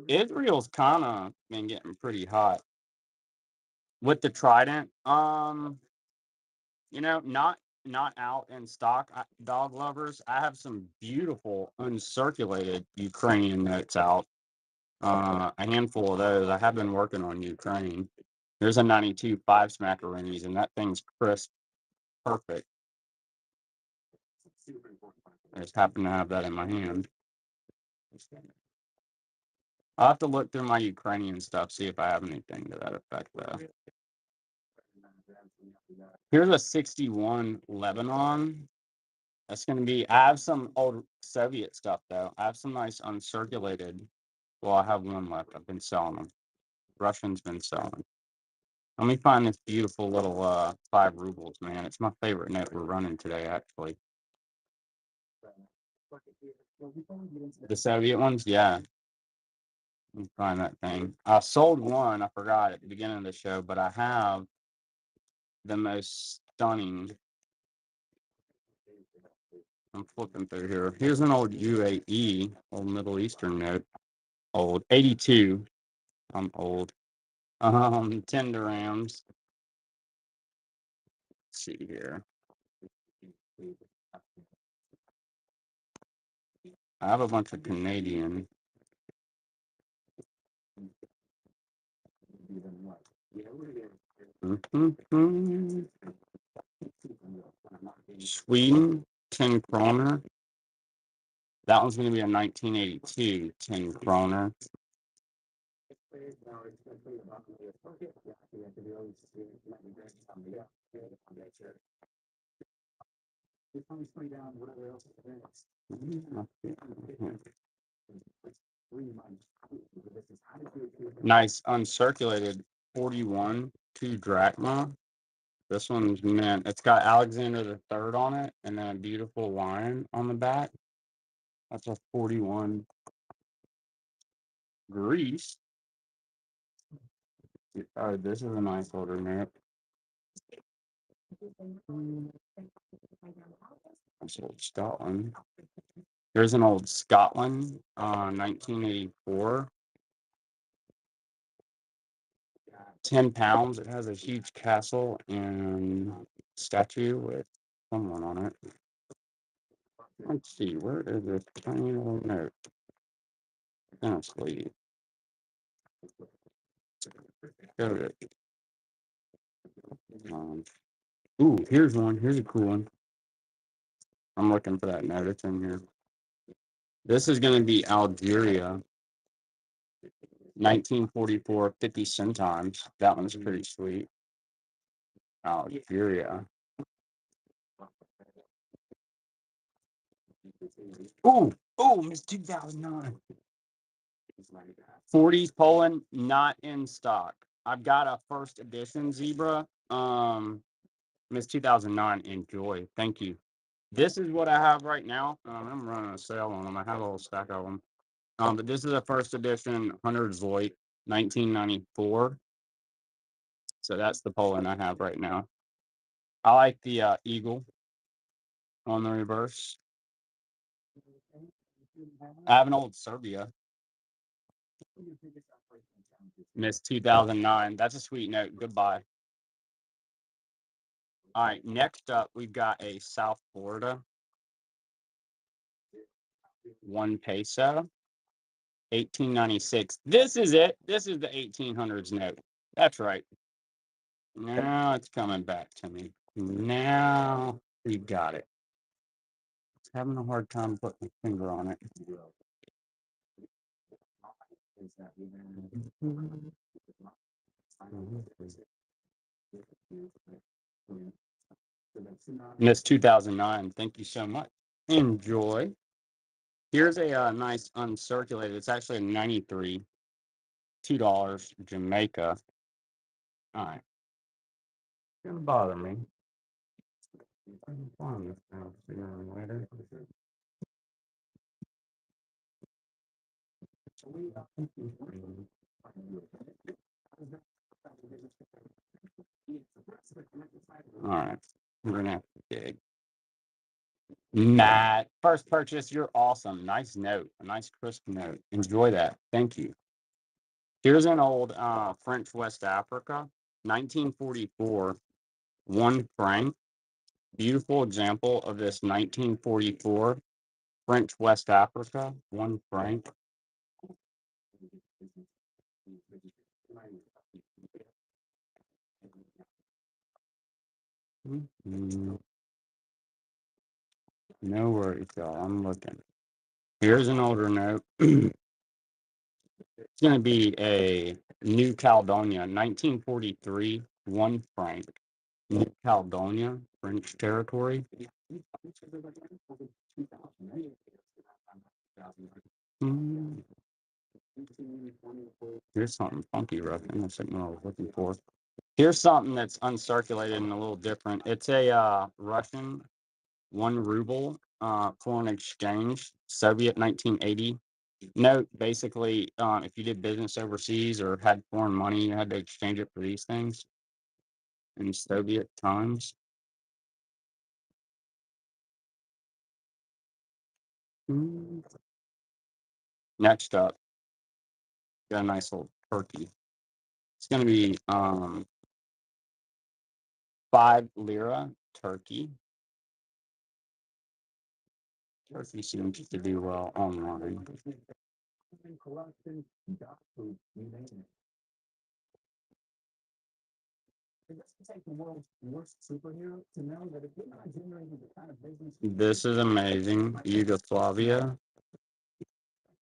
Israel's kind of been getting pretty hot with the Trident. Not out in stock. Dog lovers, I have some beautiful uncirculated Ukrainian notes out. A handful of those. I have been working on Ukraine. There's a 92 5 smackaroonies, and that thing's crisp, perfect. I just happen to have that in my hand. I'll have to look through my Ukrainian stuff, see if I have anything to that effect, though. Here's a 61 Lebanon. That's going to be, I have some old Soviet stuff, though. I have some nice uncirculated. Well, I have one left. I've been selling them. Russians been selling. Let me find this beautiful little 5 rubles, man. It's my favorite note we're running today, actually. The Soviet ones? Yeah. Let me find that thing. I sold one, I forgot at the beginning of the show, but I have the most stunning. I'm flipping through here. Here's an old UAE, old Middle Eastern note. Old. 82. I'm old. 10 dirhams. Let's see here. I have a bunch of Canadian. Sweden, 10 kroner. That one's going to be a 1982 10 kroner. Nice uncirculated 41 2 drachma. This one's meant, it's got Alexander the Third on it and then a beautiful lion on the back. That's a 41 Greece. Oh, this is a nice older map. That's old Scotland. There's an old Scotland, 1984. 10 pounds. It has a huge castle and statue with someone on it. Let's see, where is this tiny little note? Honestly, go to it. Ooh, here's one. Here's a cool one. I'm looking for that note. It's in here. This is going to be Algeria, 1944, 50 centimes. That one's pretty sweet. Algeria. Ooh, Miss 2009. 40s Poland, not in stock. I've got a first edition zebra. Miss 2009, enjoy. Thank you. This is what I have right now. I'm running a sale on them. I have a little stack of them. But this is a first edition 100 Zoit, 1994. So that's the Poland I have right now. I like the eagle on the reverse. I have an old Serbia. Miss 2009. That's a sweet note. Goodbye. All right. Next up, we've got a South Florida 1 peso, 1896. This is it. This is the 1800s note. That's right. Now it's coming back to me. Now we got it. It's having a hard time putting my finger on it. Miss 2009. Thank you so much. Enjoy. Here's a nice uncirculated. It's actually a 93. $2 Jamaica. All right. It's gonna bother me. All right. We're gonna have to dig. Matt, first purchase, you're awesome. Nice note, a nice crisp note. Enjoy that. Thank you. Here's an old French West Africa, 1944, 1 franc. Beautiful example of this 1944 French West Africa, 1 franc. No worries, y'all. I'm looking. Here's an older note. It's going to be a New Caledonia, 1943, 1 franc. New Caledonia, French territory. Here's something funky, rough. That's what I was looking for. Here's something that's uncirculated and a little different. It's a Russian 1 ruble foreign exchange, Soviet 1980 note. Basically, if you did business overseas or had foreign money, you had to exchange it for these things in Soviet times. Next up, got a nice little turkey. It's going to be 5 lira turkey. Turkey seems to do well online. This is amazing. Yugoslavia,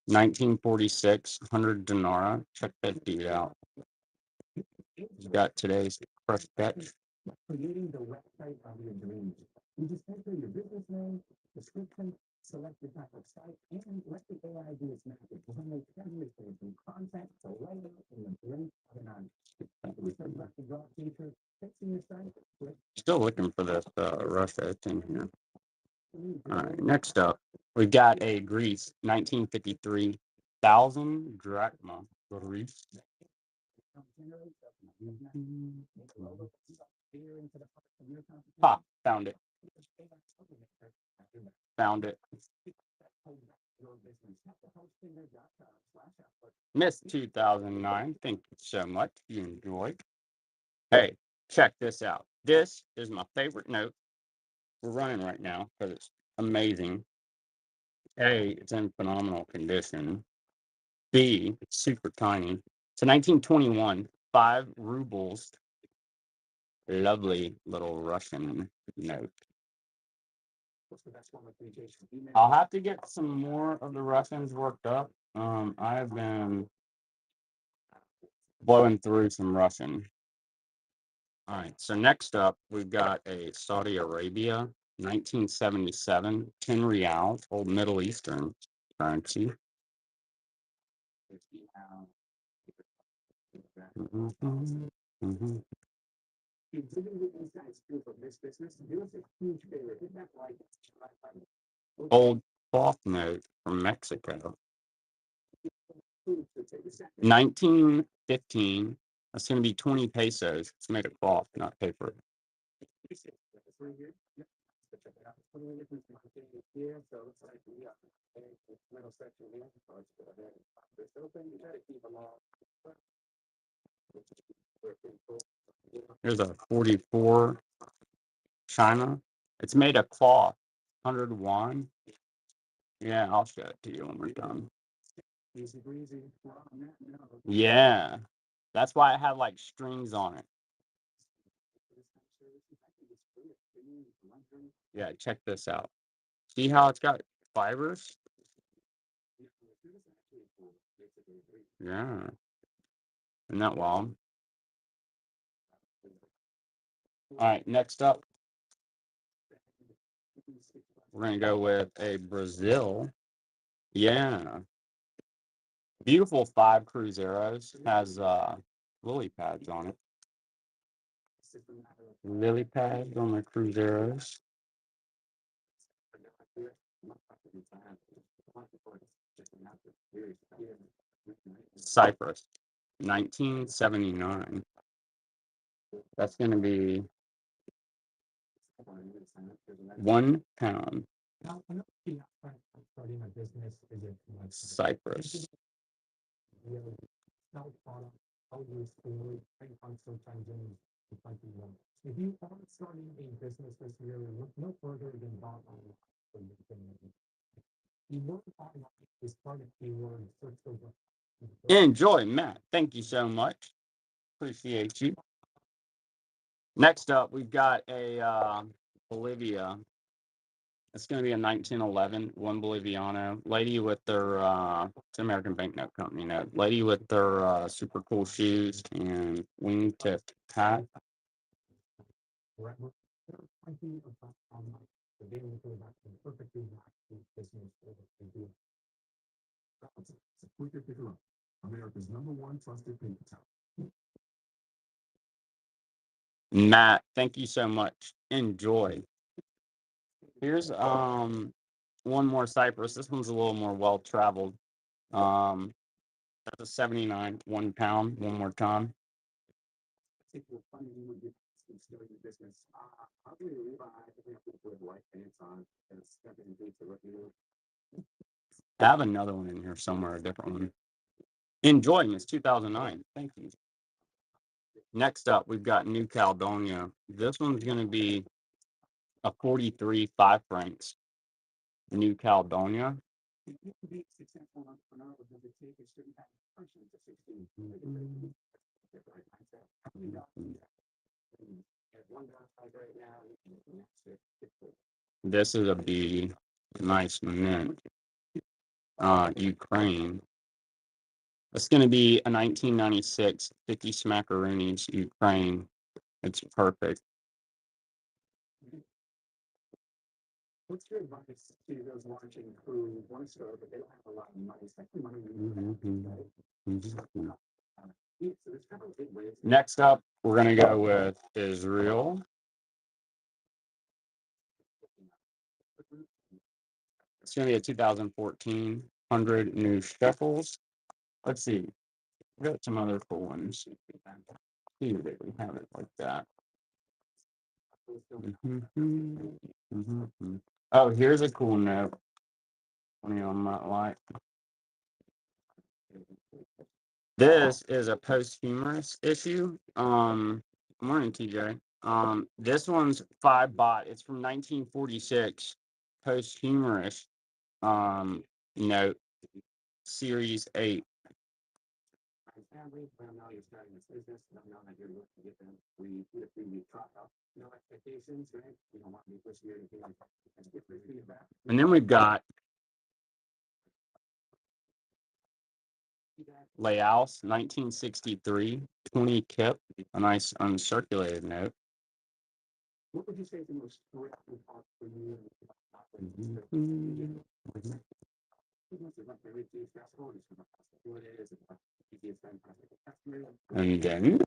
1946, 100 dinara. Check that dude out. He's got today's fresh catch. Creating the website of your dreams. You just enter your business name, description, select the type of site, and let the AI do its magic. We'll make everything from content to layout and the blink of an eye. Still looking for this Russia. It's in here. All right, next up, we've got a Greece 1953 1,000 drachma. Greece. Ha, found it. Found it. Miss 2009, thank you so much. You enjoyed. Hey, check this out. This is my favorite note. We're running right now because it's amazing. A, it's in phenomenal condition. B, it's super tiny. It's a 1921, 5 rubles. Lovely little Russian note. I'll have to get some more of the Russians worked up. I've been blowing through some Russian. All right, so next up, we've got a Saudi Arabia 1977 10 real, old Middle Eastern currency. Mhm, mhm. Old cloth note from Mexico. 1915. That's going to be 20 pesos. It's made of cloth, not paper. Here's a 44 China. It's made of cloth. 100 won. Yeah, I'll show it to you when we're done. Yeah, that's why it had like strings on it. Yeah, check this out. See how it's got fibers? Yeah. Isn't that wild? All right, next up, we're going to go with a Brazil. Yeah. Beautiful 5 Cruzeros. Has lily pads on it. Lily pads on the Cruzeros. Cyprus, 1979. That's going to be £1. Cyprus. Enjoy, Matt. Thank you so much. Appreciate you. Next up, we've got a Bolivia. It's going to be a 1911, one Boliviano. Lady with their, it's an American banknote company note. Lady with their super cool shoes and wingtip hat. Matt, thank you so much. Enjoy. Here's one more Cypress. This one's a little more well traveled. That's a 79, £1. One more time. I have another one in here somewhere, a different one. Enjoy, Miss 2009. Thank you. Next up, we've got New Caledonia. This one's going to be a 43, 5 francs. New Caledonia. This is a B. Nice mint. Ukraine. It's going to be a 1996 50 smackaroonies Ukraine. It's perfect. What's your advice to those watching who want to start, but they don't have a lot of money, especially money Next up, we're going to go with Israel. It's going to be a 2014 100 new shekels. Let's see. We got some other cool ones. See if they can have it like that. Oh, here's a cool note. Funny on that light. This is a posthumous issue. Morning, TJ. This one's 5 baht. It's from 1946. Posthumous. Note series 8. Family, let them know you're starting this business. Let them know that you're looking to get them free 2 to 3 week trial. No expectations, right? You don't want to be pushing or anything like that. Get free feedback. And then we've got Laos, 1963, 20 kip, a nice uncirculated note. What would you say is the most stressful part for you? And then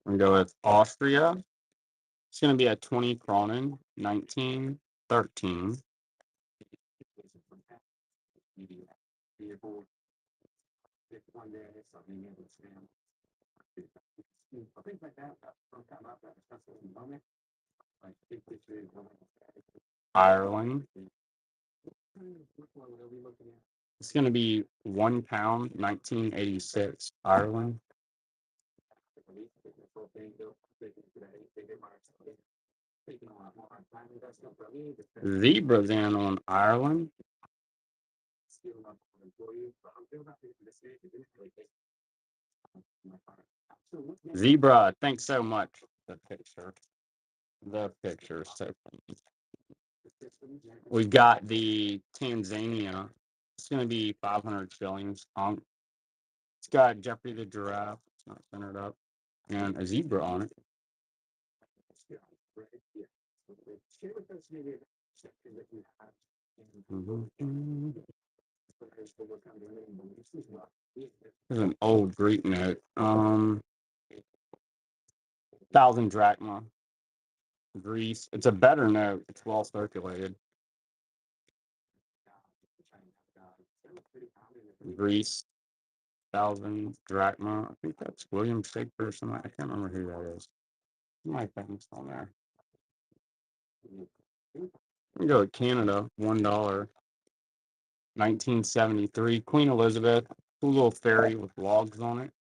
we go with Austria. It's going to be a 20 Kronen, 1913. Ireland. It's going to be 1 pound, 1986. Ireland. Zebras in on Ireland. Zebra, thanks so much. The picture is so funny. We've got the Tanzania. It's going to be 500 shillings. It's got Jeffrey the giraffe. It's not centered up. And a zebra on it. There's an old Greek note. 1,000 drachma. Greece. It's a better note. It's well circulated. Greece. 1,000 drachma. I think that's William Shakespeare or something. I can't remember who that is. My thing's on there. We go to Canada. $1. 1973. Queen Elizabeth. Cool little ferry with logs on it.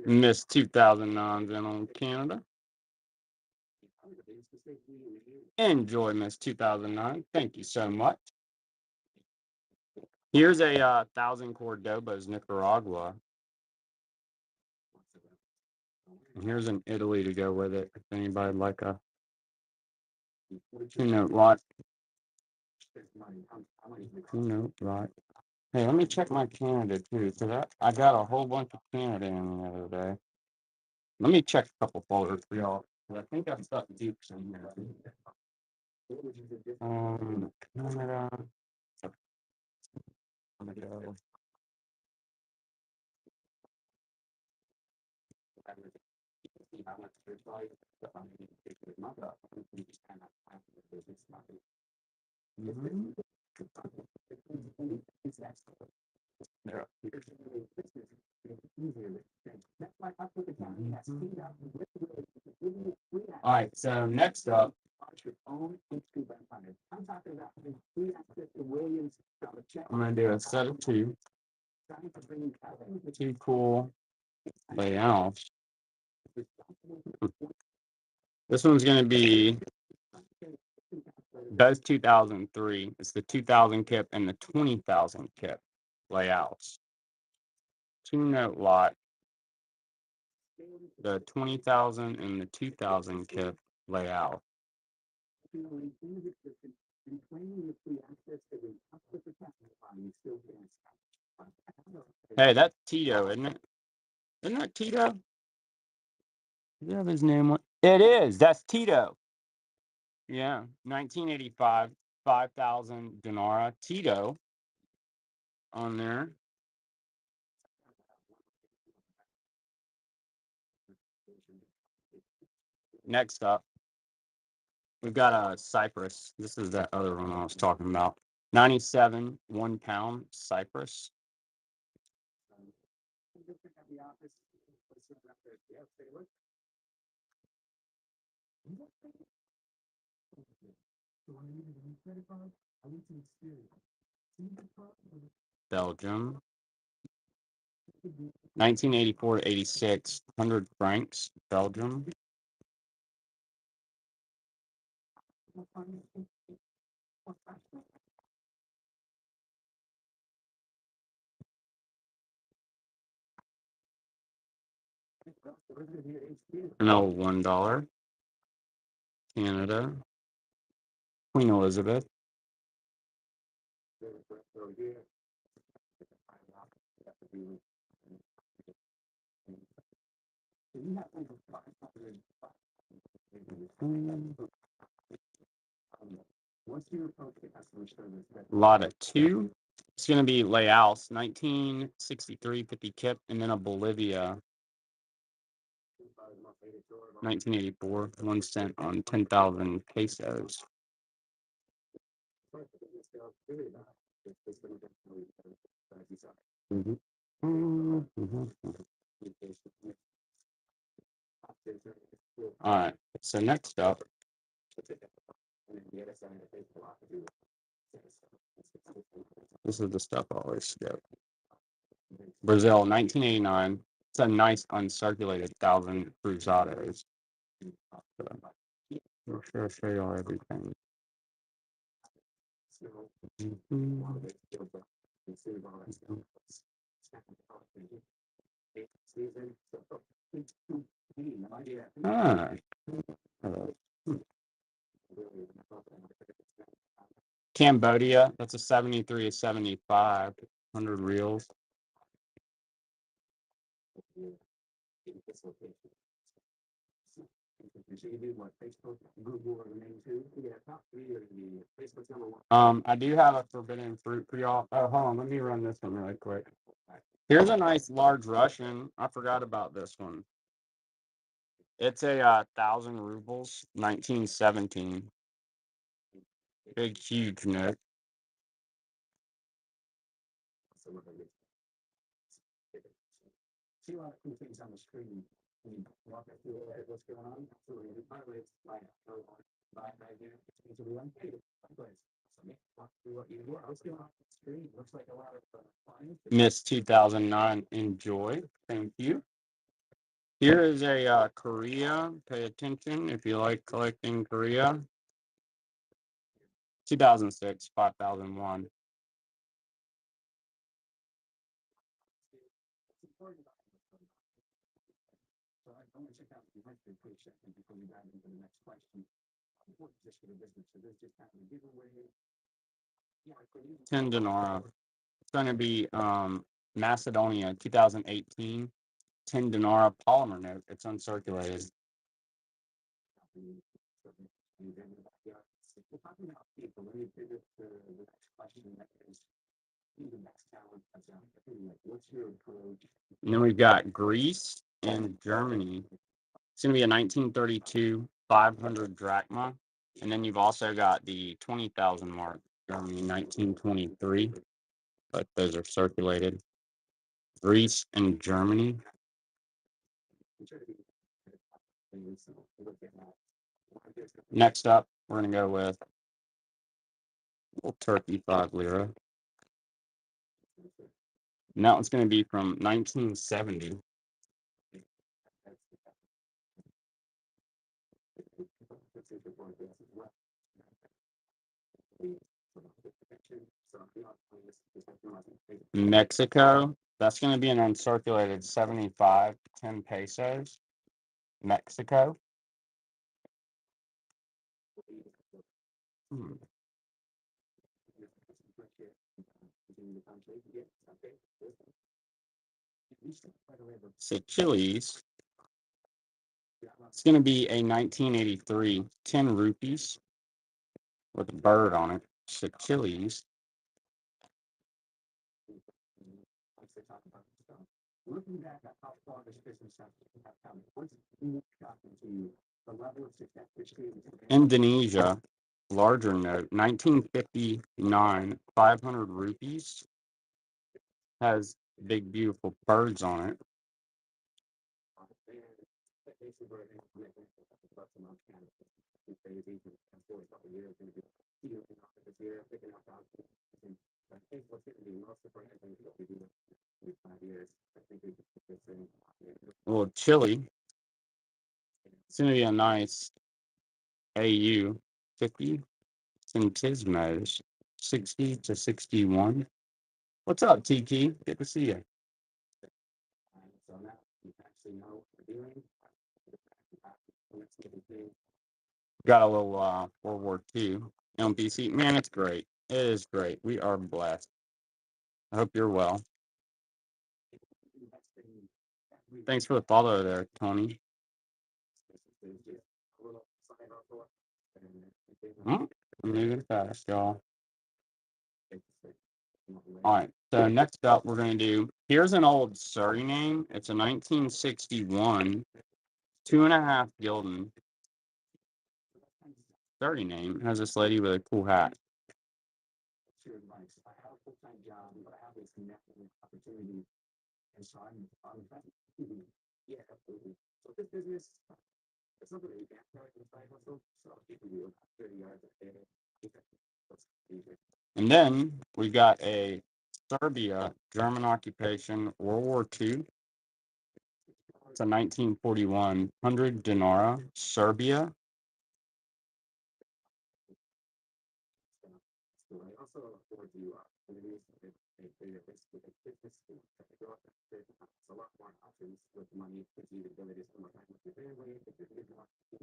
Miss 2009's in on Canada. Enjoy Miss 2009. Thank you so much. Here's a 1,000 Cordobas, Nicaragua. And here's an Italy to go with it. If anybody would like a 2-note lot. 2-note lot. Hey, let me check my Canada too, because I got a whole bunch of Canada in the other day. Let me check a couple folders for y'all. I think I've stuck deep in here. Canada. All right, so next up, I'm going to do a set of two. Two cool layouts. This one's going to be does 2003. It's the 2000 kip and the 20,000 kip layouts. 2-note lot. The 20,000 and the 2,000 kip layout. Hey, that's Tito, isn't it? Isn't that Tito? Does he have his name on? It is. That's Tito. Yeah, 1985, 5,000 dinara. Tito on there. Next up, we've got a Cyprus. This is that other one I was talking about. 97, 1 pound Cyprus. Belgium. 1984 to 86, 100 francs, Belgium. No, $1. Canada. Queen Elizabeth. Lot of 2. It's going to be Laos, 1963, 50 kip, and then a Bolivia, 1984, 1 cent on 10,000 pesos. All right, so next up, this is the stuff I always skip. Brazil, 1989. It's a nice uncirculated 1,000 cruzados. We'll sure show you all everything. Ah. Cambodia, that's a 73 to 75, 100 reals. I do have a forbidden fruit for y'all. Oh, hold on, let me run this one really quick. Here's a nice large Russian. I forgot about this one. It's a 1,000 rubles, 1917. Big, huge note. See a lot of cool things on the screen. Can you walk us through what's going on? Absolutely. By the way, it's my right here. It's a one place. Walk through what you were. What's going on the screen? Looks like a lot of fun. Miss 2009. Enjoy. Thank you. Here is a Korea. Pay attention if you like collecting Korea. 2006, 5001. So I want to check out the history for a second before we dive into the next question. Just for the business, so there's just kind of a giveaway. 10 dinar. It's going to be Macedonia, 2018. 10 dinar polymer note. It's uncirculated. And then we've got Greece and Germany. It's going to be a 1932 500 drachma. And then you've also got the 20,000 mark, Germany 1923. But those are circulated. Greece and Germany. Next up, we're going to go with little Turkey 5 lira. And that one's going to be from 1970. Mexico, that's going to be an uncirculated 75, 10 pesos. Mexico. So Chile's, it's going to be a 1983 10 rupees with a bird on it. So Chile's. Indonesia, larger note, 1959, 500 rupees. Has big, beautiful birds on it. A little chilly. It's gonna be a nice AU 50 Centismos 60 to 61. What's up, Tiki? Good to see you. Got a little World War II MPC. Man, it's great. It is great. We are blessed. I hope you're well. Thanks for the follow there, Tony. I'm moving fast, y'all. All right. So next up, we're going to do, here's an old Surrey name. It's a 1961 2.5 Gildan Surrey name. It has this lady with a cool hat. And then we got a Serbia, German occupation, World War II. It's a 1941 100 dinara, Serbia.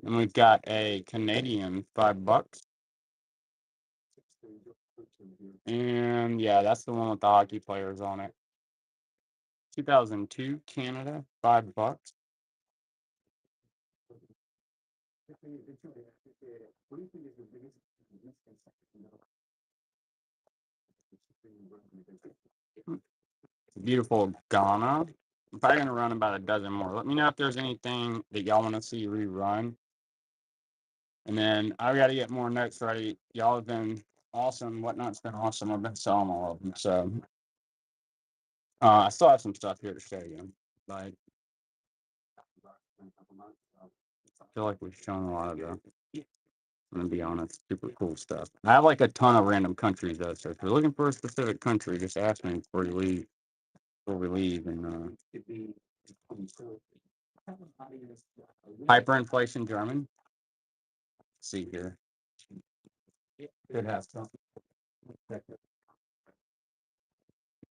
And we've got a Canadian $5. And yeah, that's the one with the hockey players on it. 2002 Canada, $5. Beautiful Ghana. I'm probably gonna run about a dozen more. Let me know if there's anything that y'all want to see rerun. And then I've got to get more notes ready. Y'all have been awesome. Whatnot's been awesome. I've been selling all of them. So I still have some stuff here to show you. Like, I feel like we've shown a lot of the, I'm gonna be honest, super cool stuff. I have like a ton of random countries though. So if you're looking for a specific country, just ask me before you leave. Before we leave, and hyperinflation German. Let's see here. Could have some.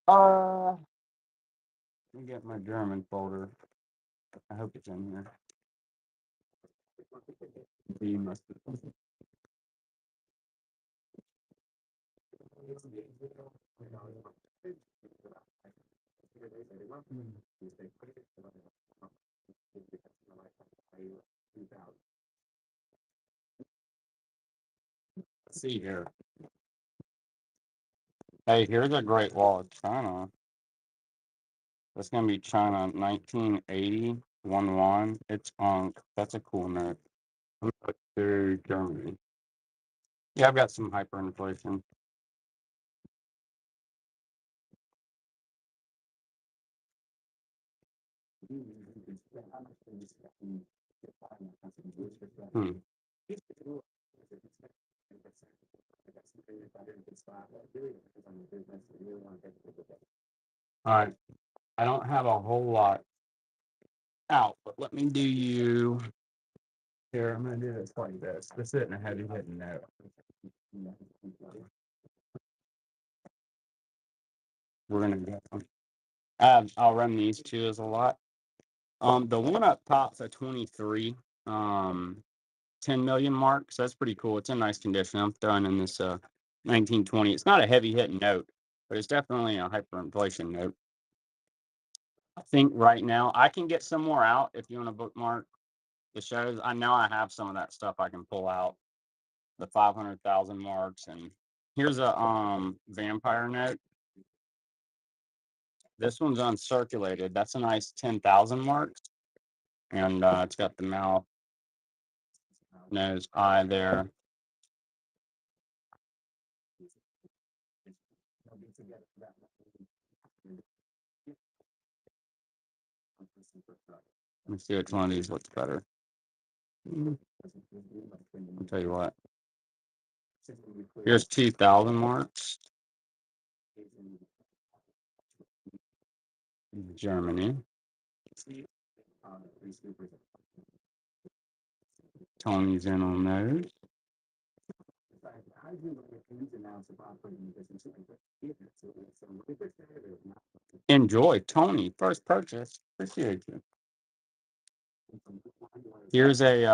Let me get my German folder. I hope it's in here. B must be. Let's see here. Hey, here's a Great Wall of China. That's gonna be China 1980 1 It's on. That's a cool note. I'm gonna put through Germany. Yeah, I've got some hyperinflation. All right. I don't have a whole lot out, but let me do you. Here, I'm gonna do this like this. This isn't a heavy hitting note. We're gonna go. I'll run these two as a lot. The one up top's a 23, 10 million mark. So that's pretty cool. It's in nice condition. I'm throwing in this 1920. It's not a heavy hitting note, but it's definitely a hyperinflation note. I think right now I can get some more out if you want to bookmark the shows. I know I have some of that stuff I can pull out, the 500,000 marks. And here's a vampire note. This one's uncirculated. That's a nice 10,000 marks. And it's got the mouth, nose, eye there. Let me see which one of these looks better. I'll tell you what. Here's 2,000 marks. Germany. Tony's in on those. Enjoy, Tony. First purchase. Appreciate you. Here's a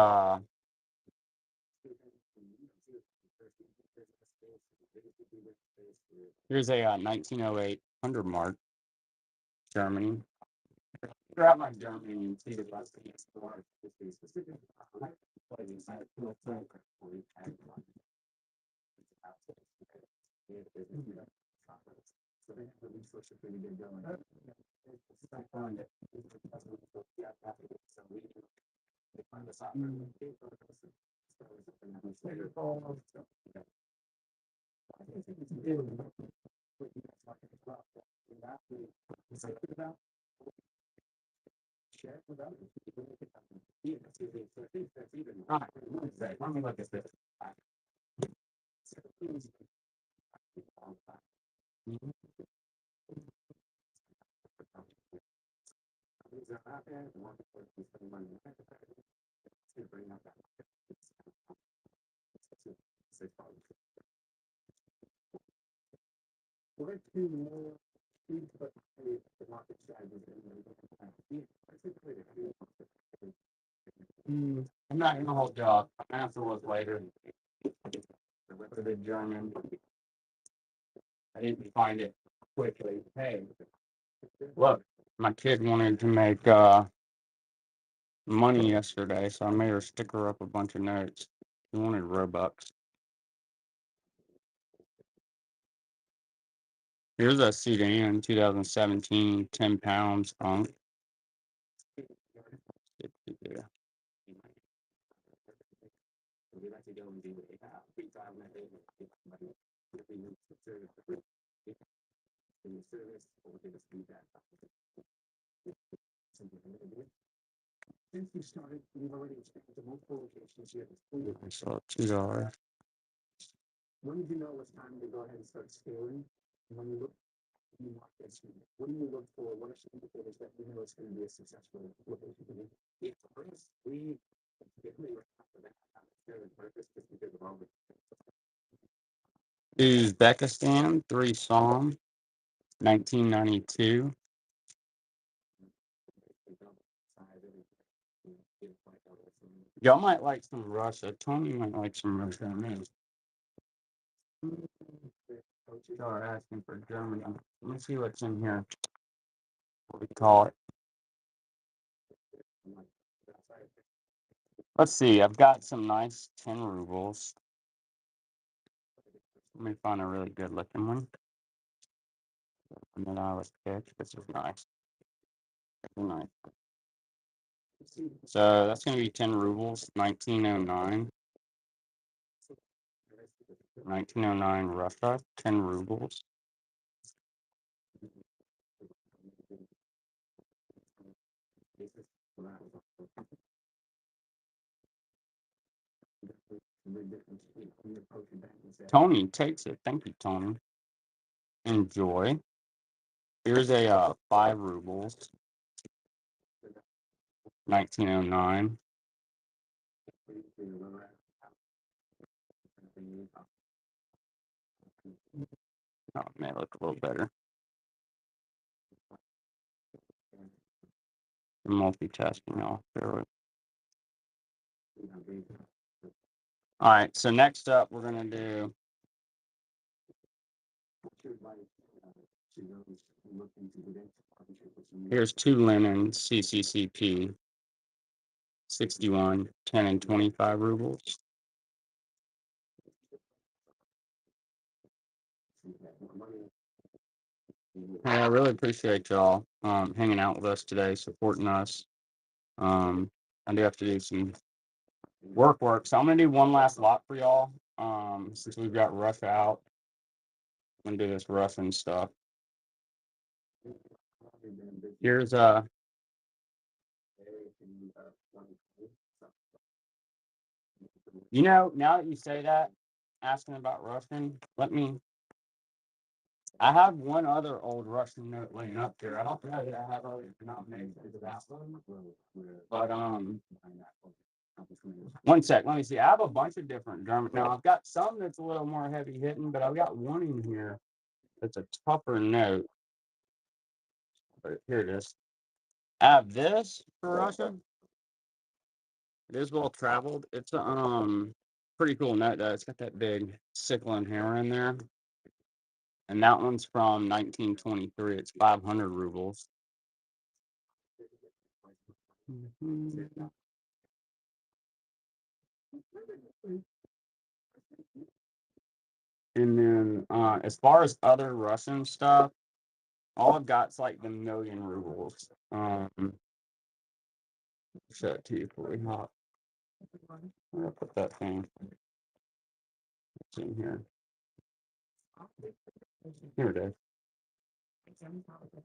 1908 100 mark. Germany. Grab my Germany and see the best specific. Let me look at this. I'm not gonna hold you up. I'm gonna have to look later. For the German. I didn't find it quickly. Hey, look, my kid wanted to make money yesterday, so I made her stick her up a bunch of notes. She wanted Robux. Here's a sedan, 2017, 10 pounds. Since you started, you've already expanded to multiple locations here. So $2. When did you know it was time to go ahead and start scaling? When you look at new markets, what do you look for? What are some indicators that you know it's going to be a successful location? Yeah, first, we definitely were confident on the scaling purpose just because of all the. Uzbekistan, 3 Psalm, 1992. Y'all might like some Russia. Tony might like some Russia. Y'all are asking for Germany. Let me see what's in here. What we call it. Let's see. I've got some nice 10 rubles. Let me find a really good looking one. And then I was picked. This is nice. Nice. So that's going to be 10 rubles, 1909. 1909 Russia, 10 rubles. Tony takes it. Thank you, Tony. Enjoy. Here's a 5 rubles. 1909. Oh, it may look a little better. Multitasking, y'all. All right, so next up, we're going to do. Here's 2 Lenin CCCP. 61, 10, and 25 rubles. Hey, I really appreciate y'all hanging out with us today, supporting us. I do have to do some work, so I'm gonna do one last lot for y'all. Since we've got Rush out, I'm gonna do this Russian stuff. Here's You know, now that you say that, asking about Russian, I have one other old Russian note laying up here. I don't know that I have other denominations of that one. But, one sec, let me see. I have a bunch of different German. Now, I've got some that's a little more heavy hitting, but I've got one in here that's a tougher note. But here it is. I have this for Russia. It is well traveled. It's a pretty cool note though. It's got that big sickle and hammer in there. And that one's from 1923. It's 500 rubles. And then as far as other Russian stuff, all I've got is like the million rubles. Show it to you fully hot. I'm gonna put that thing. It's in here. Here it is.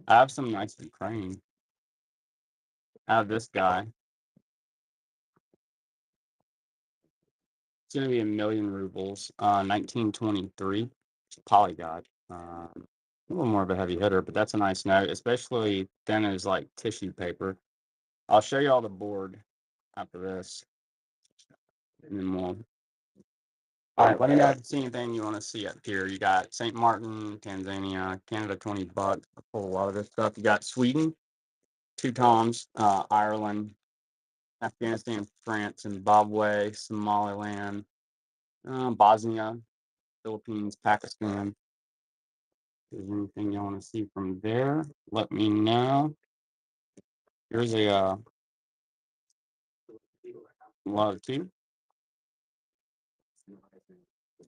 I have some nice Ukraine. I have this guy. It's gonna be a million rubles. 1923. It's a polygod. A little more of a heavy hitter, but that's a nice note, especially thin as like tissue paper. I'll show you all the board after this, and then we'll. All right, let me know if you see anything you want to see up here. You got St. Martin, Tanzania, Canada, $20. I pull a lot of this stuff. You got Sweden, 2 toms, Ireland, Afghanistan, France, Zimbabwe, Somaliland, Bosnia, Philippines, Pakistan. If there's anything you want to see from there, let me know. Here's a lot of 2.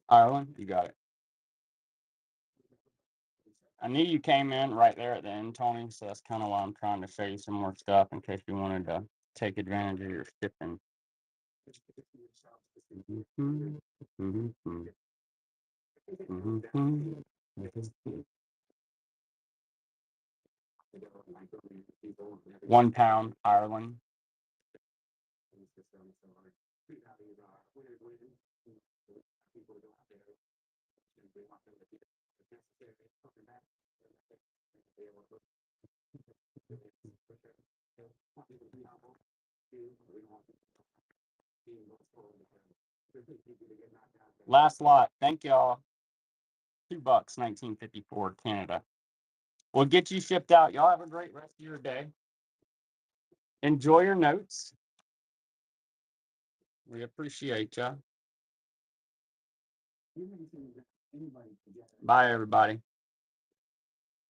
Ireland, you got it. I knew you came in right there at the end, Tony, so that's kind of why I'm trying to show you some more stuff in case you wanted to take advantage of your shipping. £1, Ireland. Last lot. Thank y'all. $2, 1954, Canada. We'll get you shipped out. Y'all have a great rest of your day. Enjoy your notes. We appreciate you. Bye, everybody.